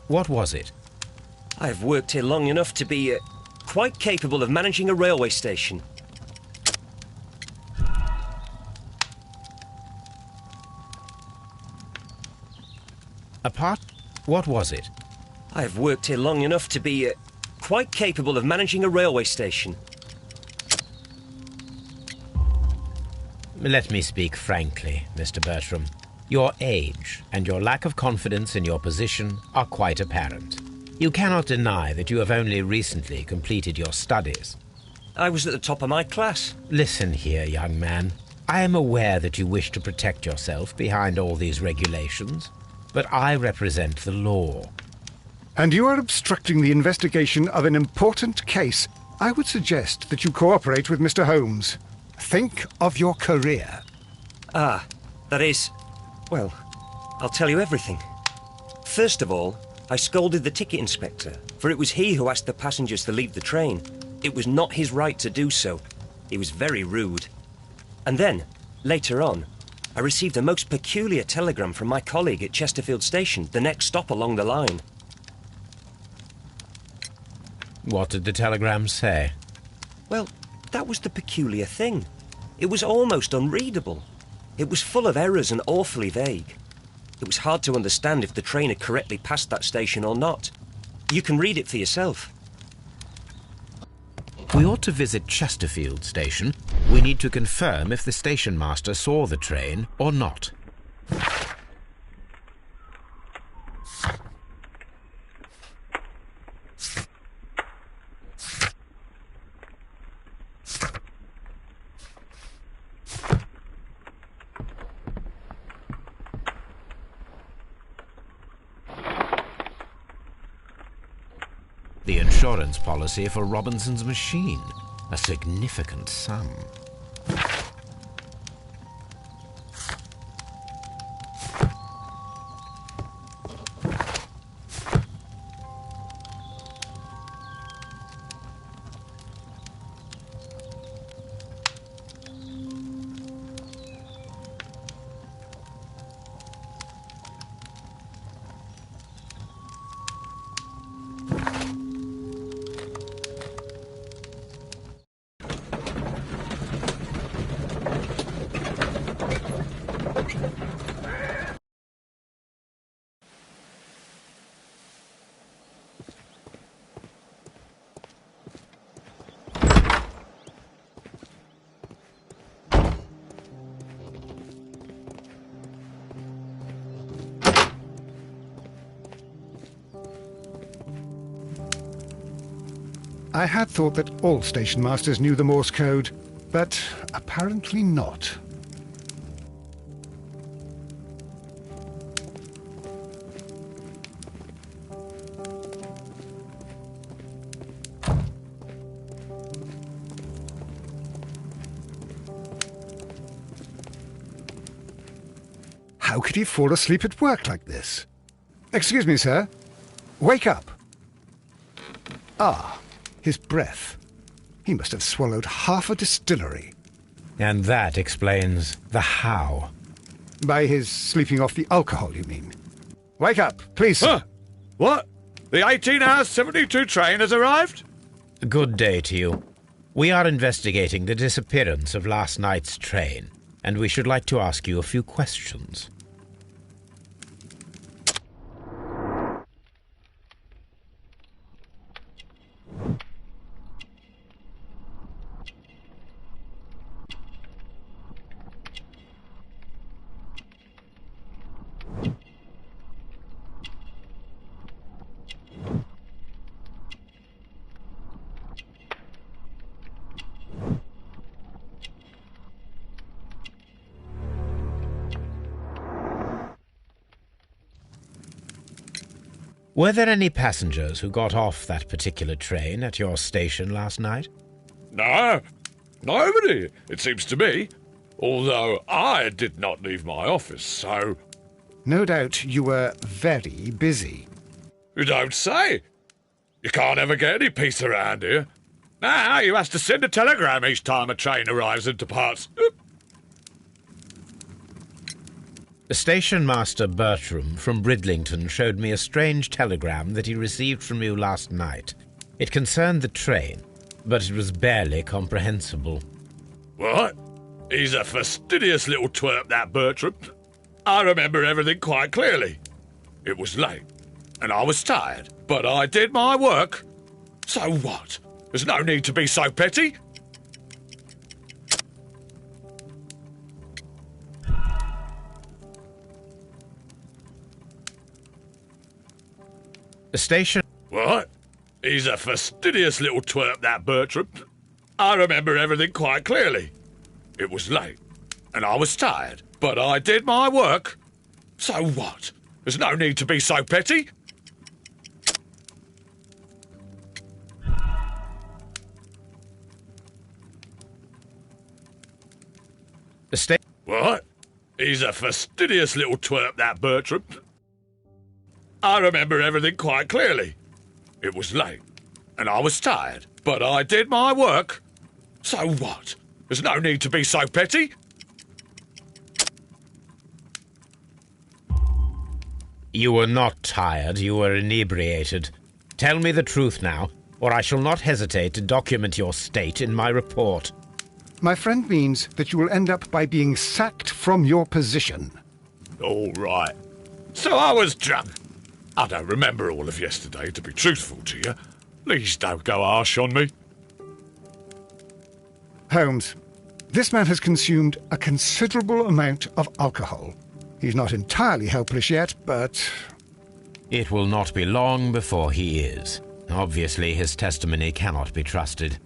What was it? I've worked here long enough to be quite capable of managing a railway station. What was it? I've worked here long enough to be quite capable of managing a railway station. Let me speak frankly, Mr. Bertram. Your age and your lack of confidence in your position are quite apparent. You cannot deny that you have only recently completed your studies. I was at the top of my class. Listen here, young man. I am aware that you wish to protect yourself behind all these regulations, but I represent the law. And you are obstructing the investigation of an important case. I would suggest that you cooperate with Mr. Holmes. Think of your career. Ah, that is... Well, I'll tell you everything. First of all, I scolded the ticket inspector, for it was he who asked the passengers to leave the train. It was not his right to do so. He was very rude. And then, later on, I received a most peculiar telegram from my colleague at Chesterfield Station, the next stop along the line. What did the telegram say? Well, that was the peculiar thing. It was almost unreadable. It was full of errors and awfully vague. It was hard to understand if the train had correctly passed that station or not. You can read it for yourself. We ought to visit Chesterfield Station. We need to confirm if the station master saw the train or not. The insurance policy for Robinson's machine. A significant sum. I had thought that all station masters knew the Morse code, but apparently not. How could he fall asleep at work like this? Excuse me, sir. Wake up. Ah, his breath. He must have swallowed half a distillery. And that explains the how. By his sleeping off the alcohol, you mean? Wake up, please, sir. Huh? What? The 18-hour 72 train has arrived? Good day to you. We are investigating the disappearance of last night's train, and we should like to ask you a few questions. Were there any passengers who got off that particular train at your station last night? No, nobody, it seems to me. Although I did not leave my office, so... No doubt you were very busy. You don't say. You can't ever get any peace around here. Now you have to send a telegram each time a train arrives and departs. Station Master Bertram from Bridlington showed me a strange telegram that he received from you last night. It concerned the train, but it was barely comprehensible. What? He's a fastidious little twerp, that Bertram. I remember everything quite clearly. It was late, and I was tired, but I did my work. So what? There's no need to be so petty. The station... What? He's a fastidious little twerp, that Bertram. I remember everything quite clearly. It was late, and I was tired, but I did my work. So what? There's no need to be so petty. What? He's a fastidious little twerp, that Bertram. I remember everything quite clearly. It was late, and I was tired, but I did my work. So what? There's no need to be so petty. You were not tired, you were inebriated. Tell me the truth now, or I shall not hesitate to document your state in my report. My friend means that you will end up by being sacked from your position. All right. So I was drunk. I don't remember all of yesterday, to be truthful to you. Please don't go harsh on me. Holmes, this man has consumed a considerable amount of alcohol. He's not entirely helpless yet, but... It will not be long before he is. Obviously, his testimony cannot be trusted.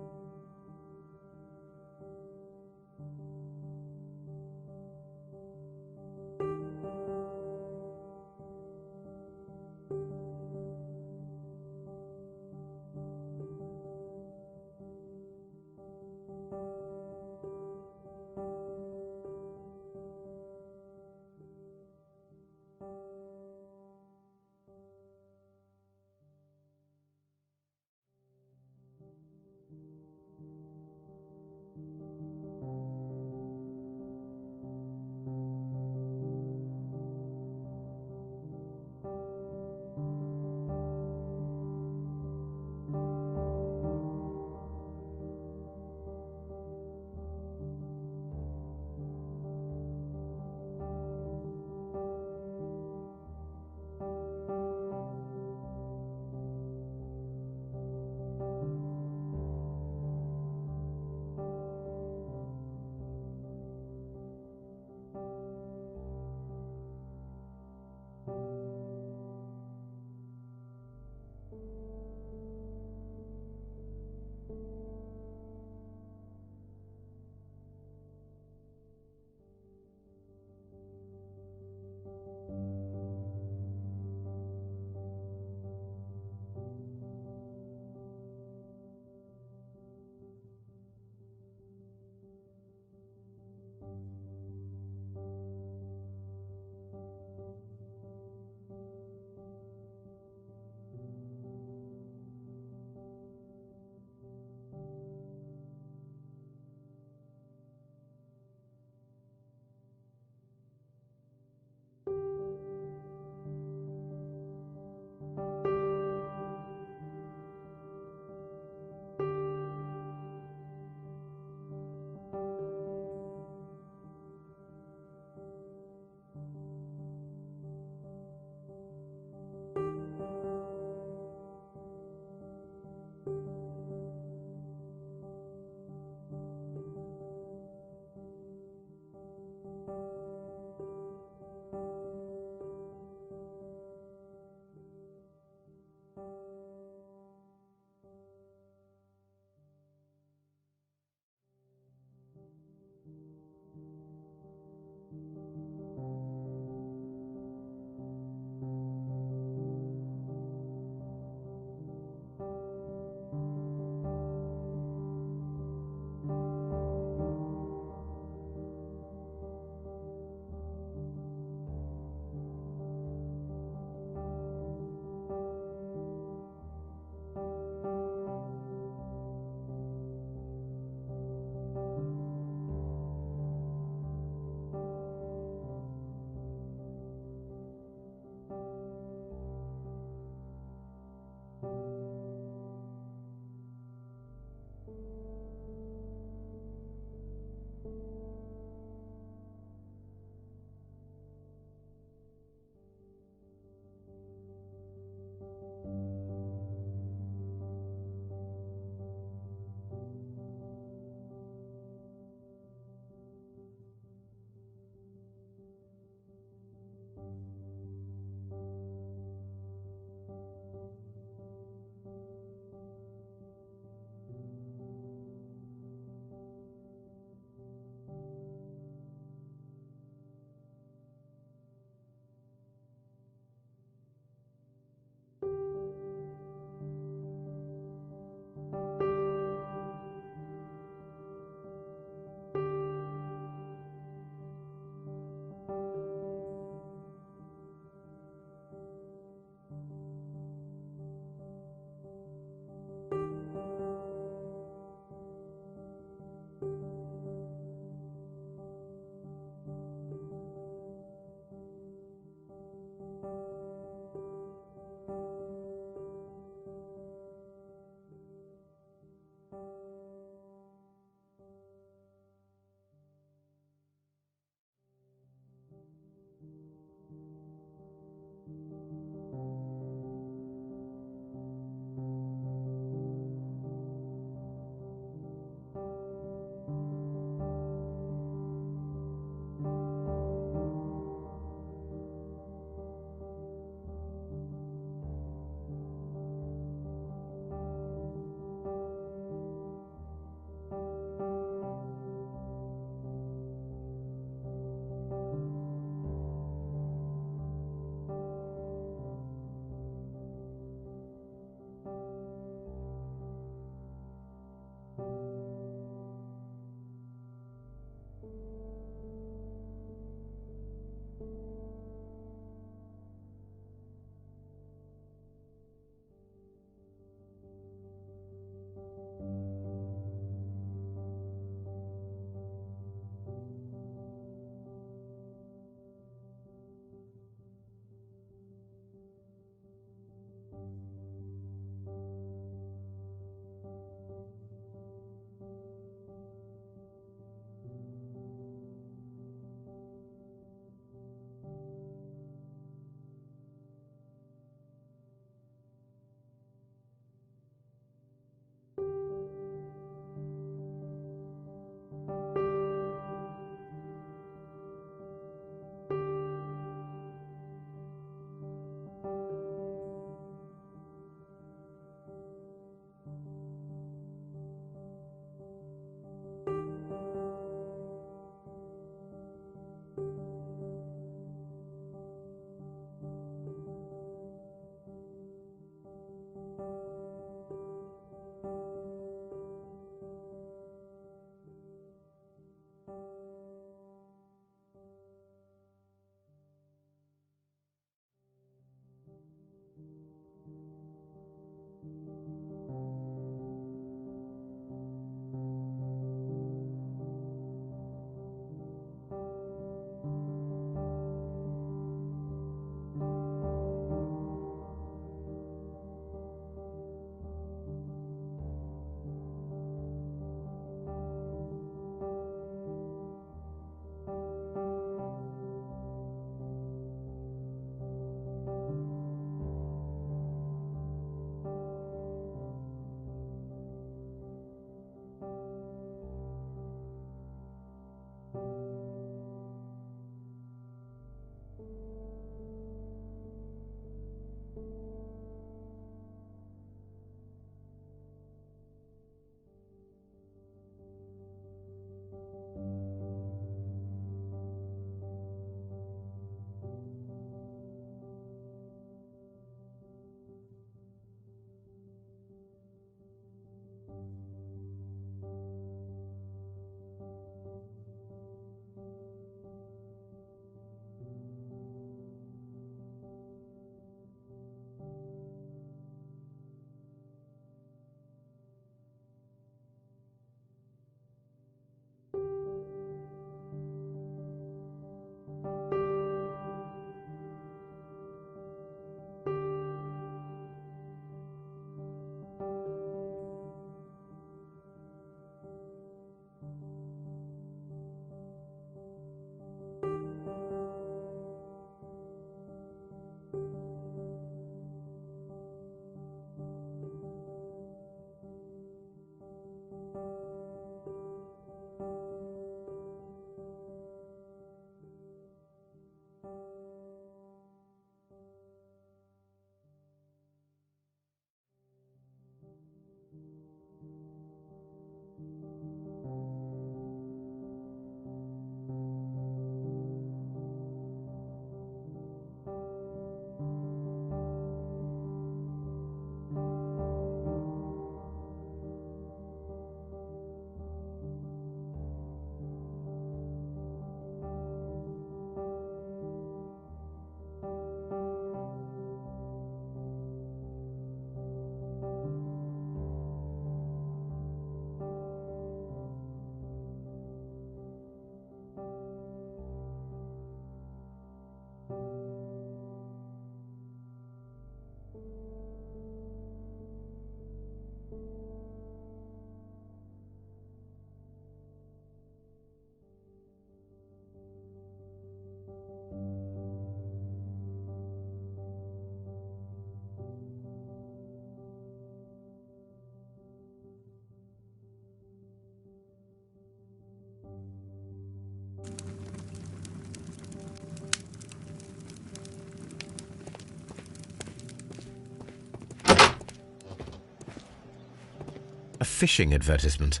A fishing advertisement.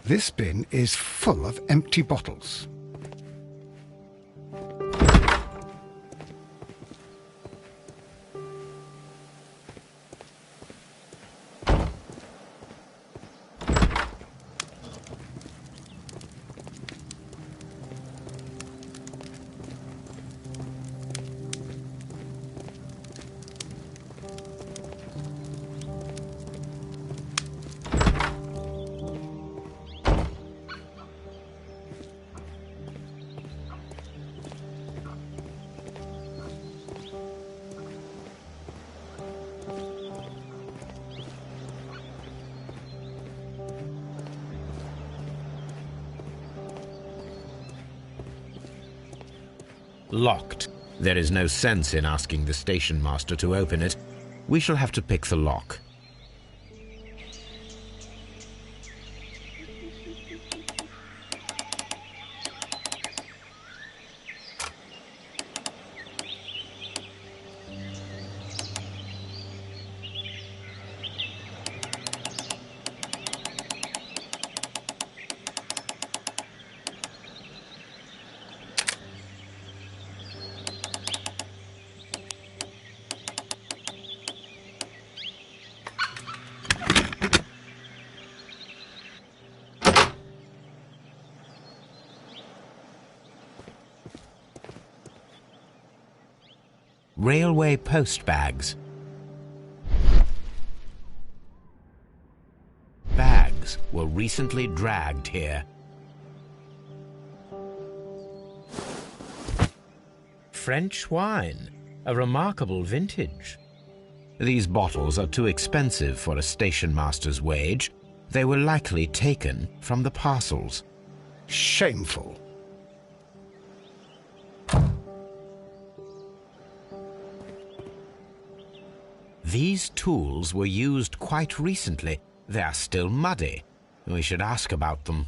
This bin is full of empty bottles. Locked. There is no sense in asking the station master to open it. We shall have to pick the lock. Railway post bags. Bags were recently dragged here. French wine, a remarkable vintage. These bottles are too expensive for a station master's wage. They were likely taken from the parcels. Shameful. These tools were used quite recently. They are still muddy. We should ask about them.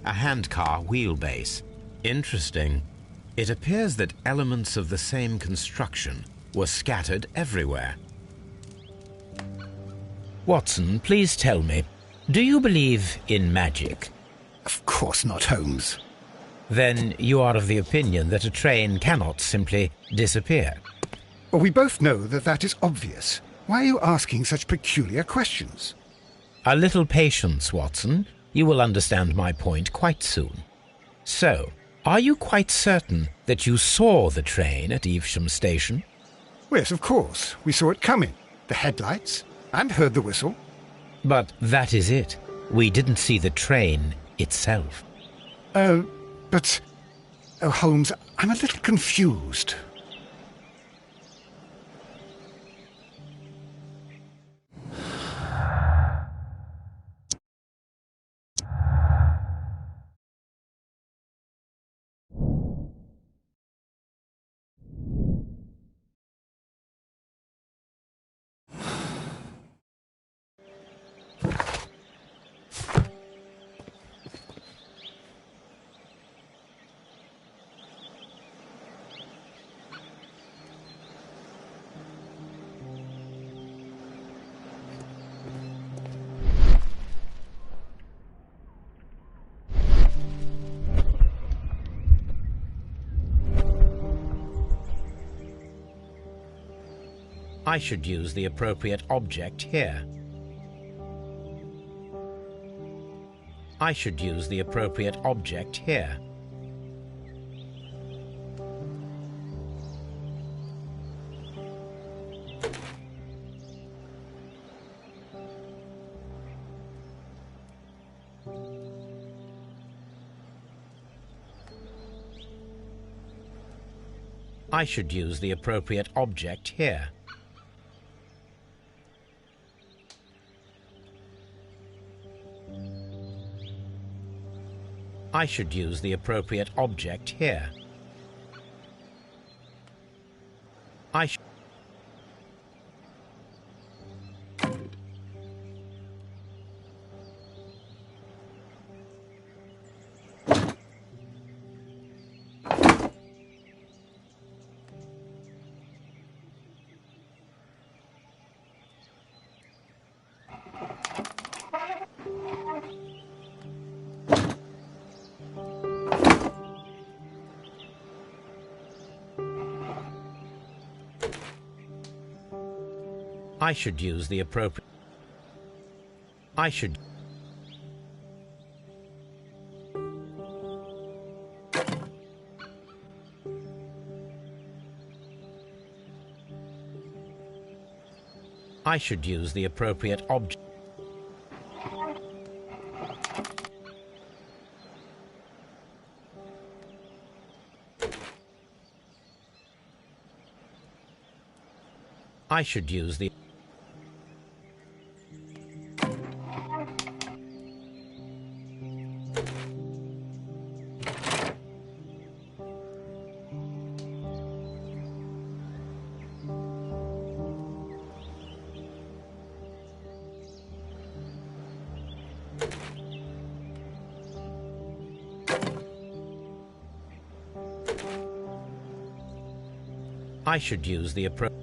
A handcar wheelbase. Interesting. It appears that elements of the same construction were scattered everywhere. Watson, please tell me, do you believe in magic? Of course not, Holmes. Then you are of the opinion that a train cannot simply disappear. Well, we both know that that is obvious. Why are you asking such peculiar questions? A little patience, Watson. You will understand my point quite soon. So, are you quite certain that you saw the train at Evesham Station? Yes, of course. We saw it coming. The headlights, and heard the whistle. But that is it. We didn't see the train itself. But... Oh, Holmes, I'm a little confused. I should use the appropriate object here. I should use the appropriate object here. I should use the appropriate object here. I should use the appropriate object here. I should... I should use the appropriate... I should... I should use the appropriate object. I should use the... I should use the appropriate...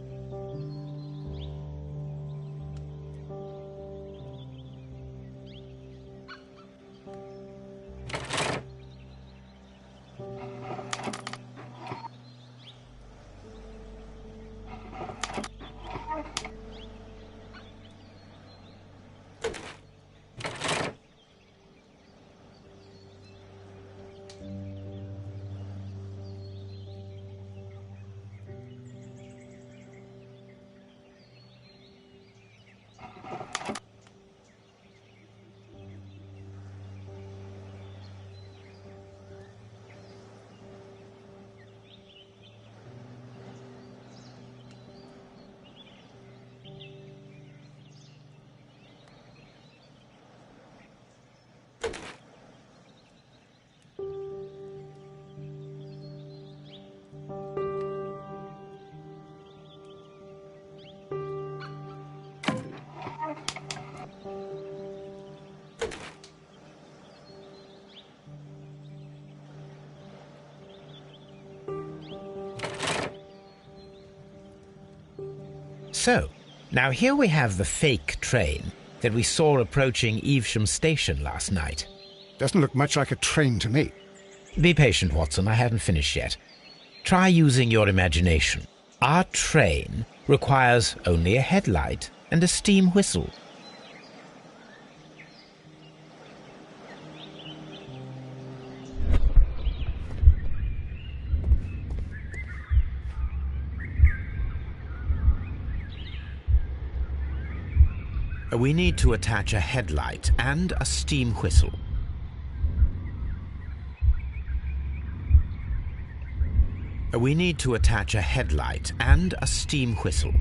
So, now here we have the fake train that we saw approaching Evesham Station last night. Doesn't look much like a train to me. Be patient, Watson, I haven't finished yet. Try using your imagination. Our train requires only a headlight and a steam whistle. We need to attach a headlight and a steam whistle. We need to attach a headlight and a steam whistle.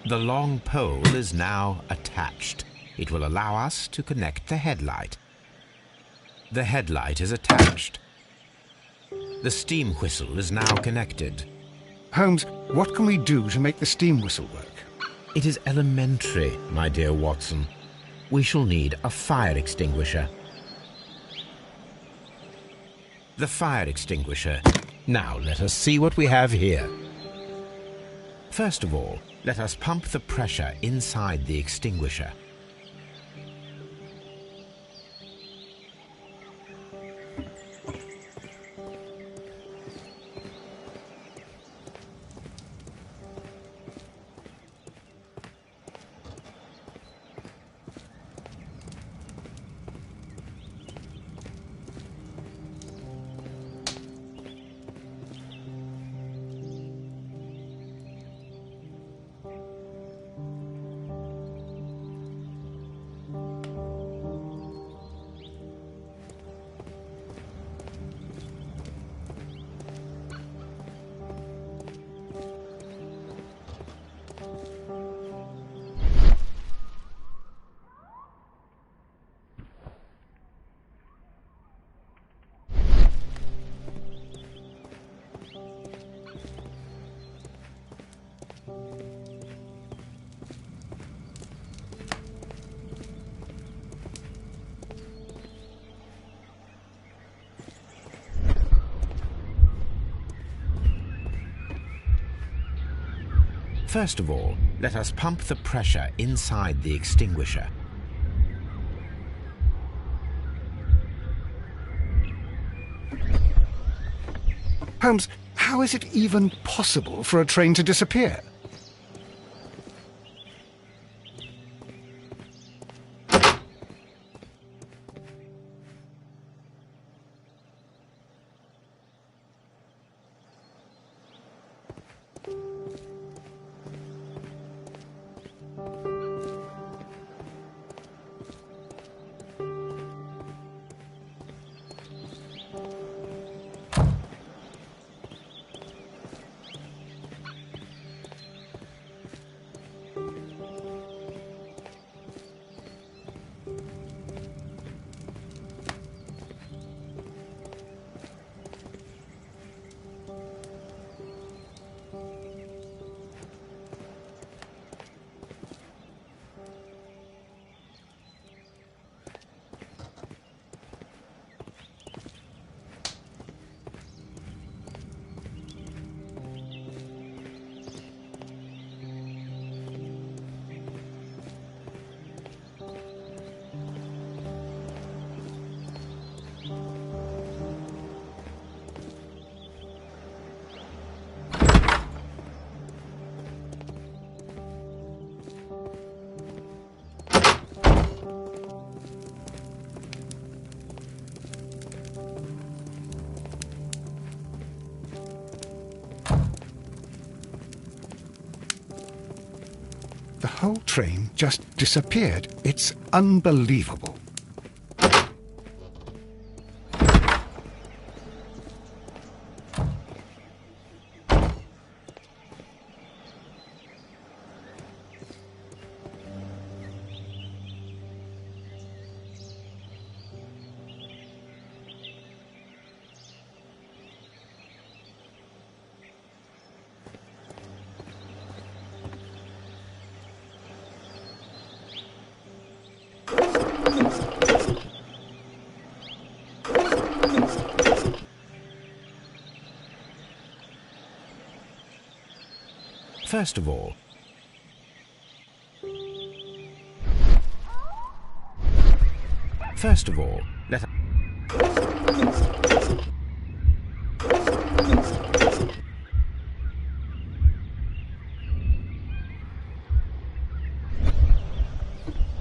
The long pole is now attached. It will allow us to connect the headlight. The headlight is attached. The steam whistle is now connected. Holmes, what can we do to make the steam whistle work? It is elementary, my dear Watson. We shall need a fire extinguisher. The fire extinguisher. Now let us see what we have here. First of all, let us pump the pressure inside the extinguisher. First of all, let us pump the pressure inside the extinguisher. Holmes, how is it even possible for a train to disappear? The whole train just disappeared. It's unbelievable. First of all, let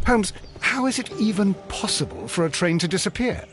Holmes, how is it even possible for a train to disappear?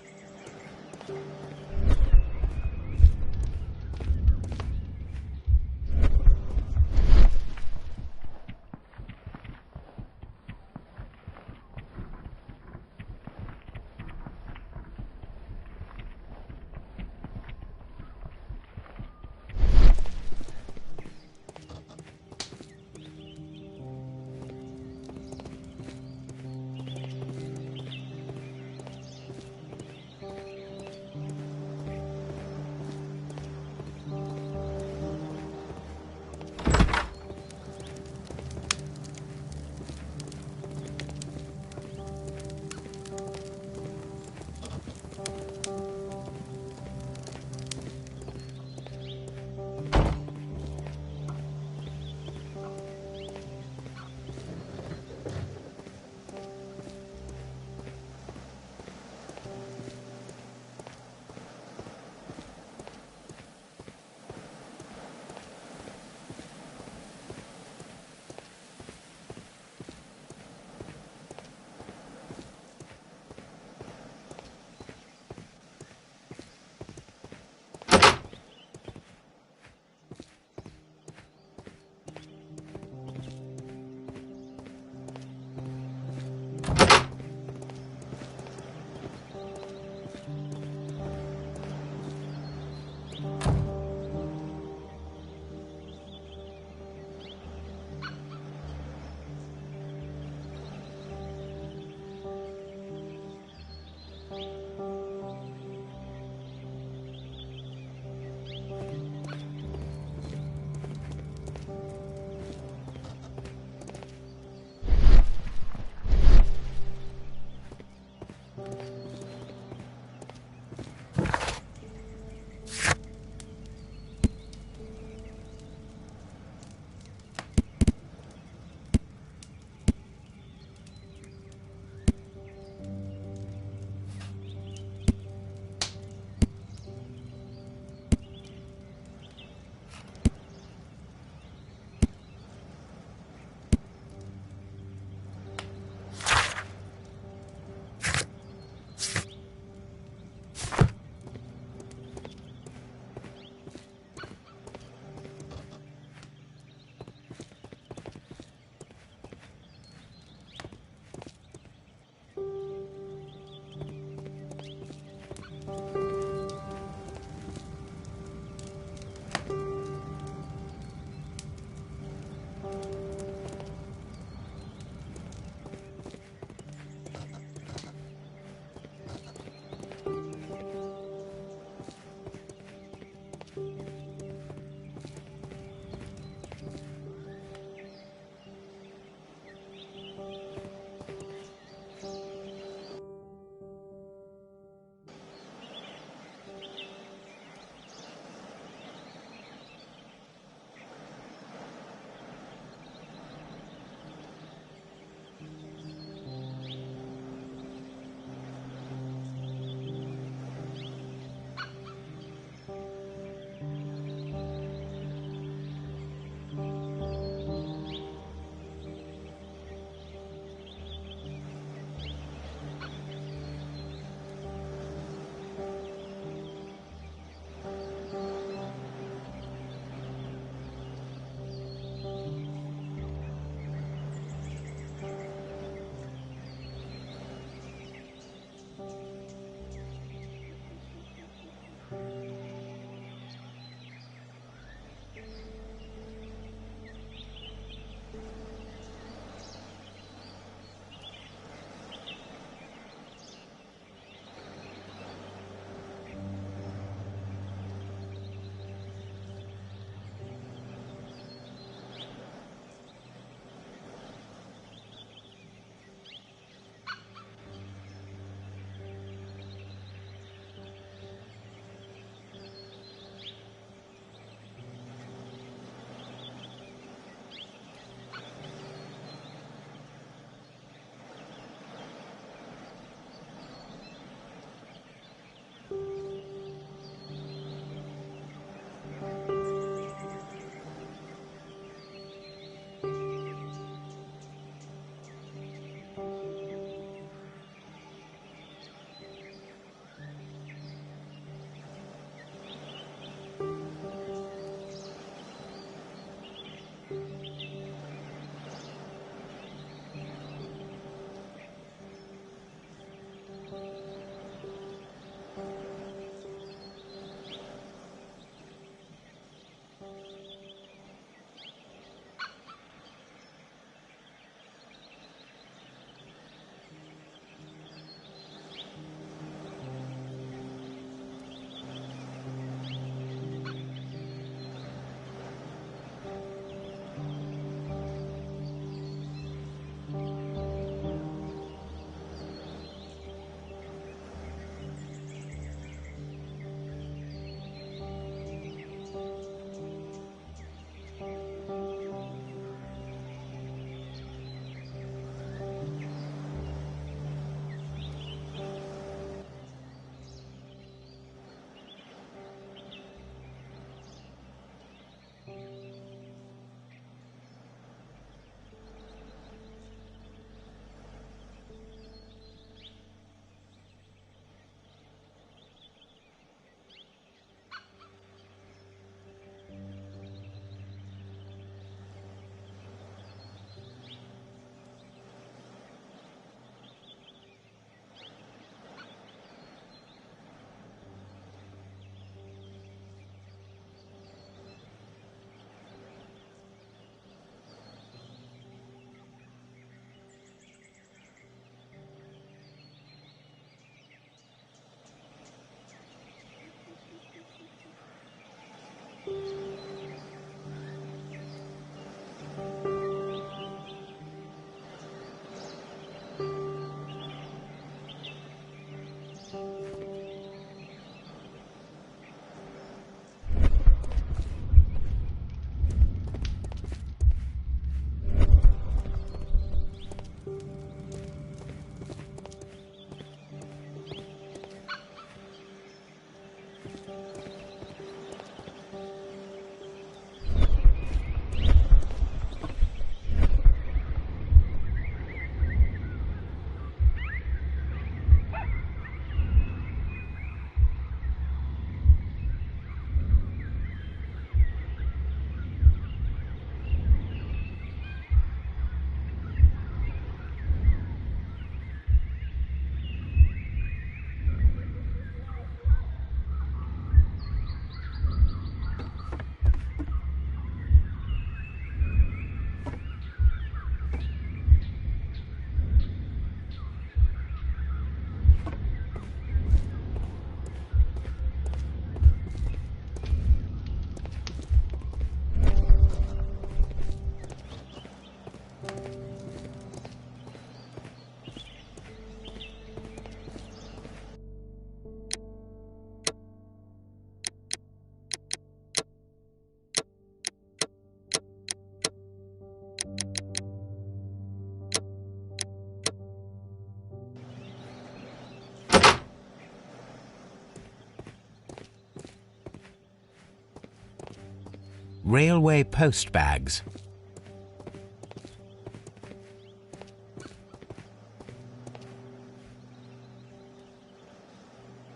railway post bags.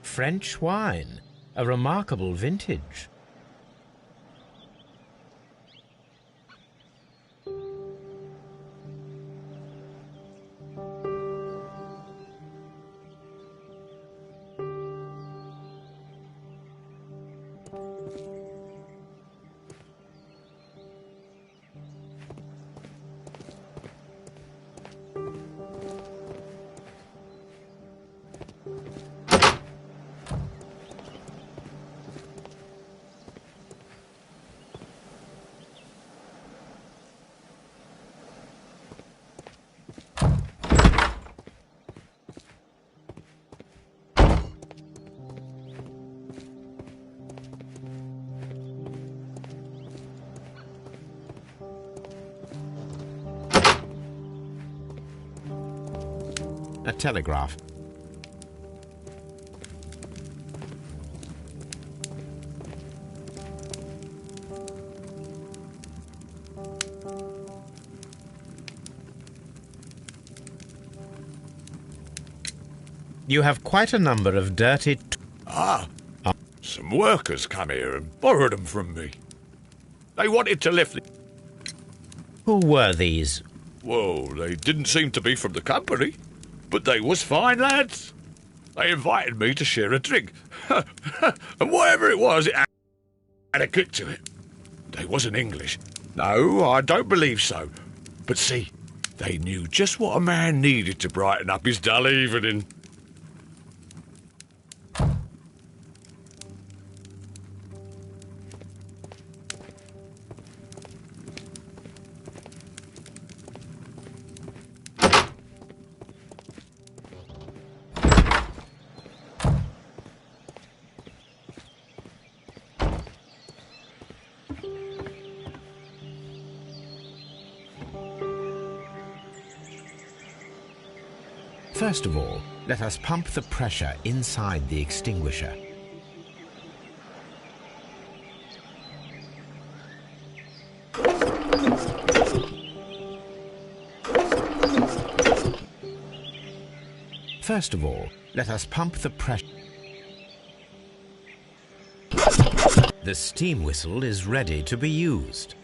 French wine, a remarkable vintage. A telegraph. You have quite a number of dirty... Some workers come here and borrowed them from me. They wanted to lift the... Who were these? Well, they didn't seem to be from the company, but they was fine lads. They invited me to share a drink. And whatever it was, it had a kick to it. They wasn't English. No, I don't believe so. But see, they knew just what a man needed to brighten up his dull evening. First of all, let us pump the pressure inside the extinguisher. First of all, let us pump the pressure. The steam whistle is ready to be used.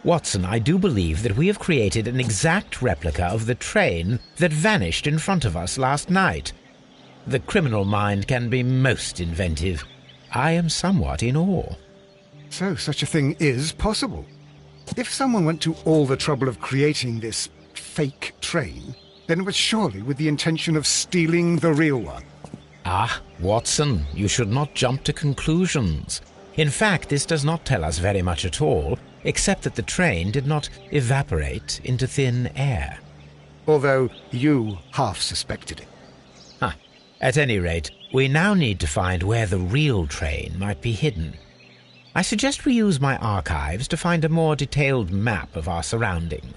Watson, I do believe that we have created an exact replica of the train that vanished in front of us last night. The criminal mind can be most inventive. I am somewhat in awe. So such a thing is possible. If someone went to all the trouble of creating this fake train, then it was surely with the intention of stealing the real one. Ah, Watson, you should not jump to conclusions. In fact, this does not tell us very much at all, except that the train did not evaporate into thin air. Although you half suspected it. At any rate, we now need to find where the real train might be hidden. I suggest we use my archives to find a more detailed map of our surroundings.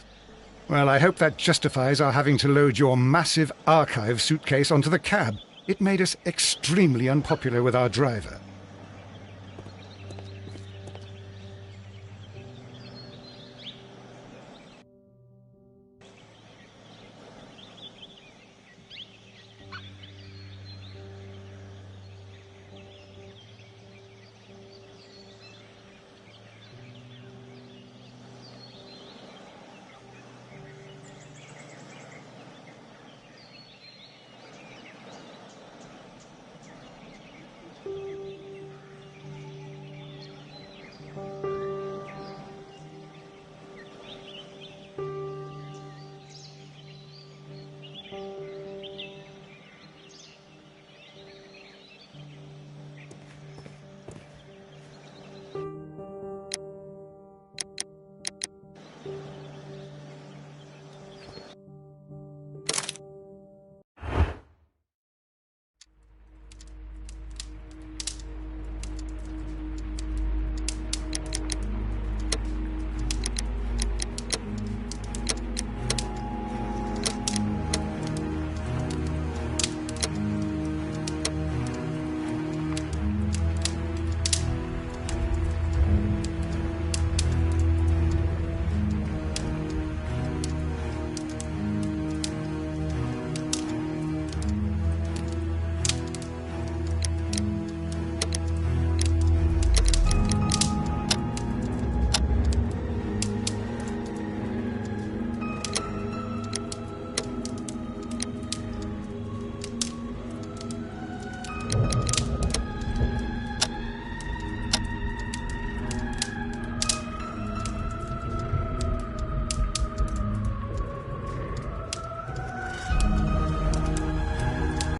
Well, I hope that justifies our having to load your massive archive suitcase onto the cab. It made us extremely unpopular with our driver.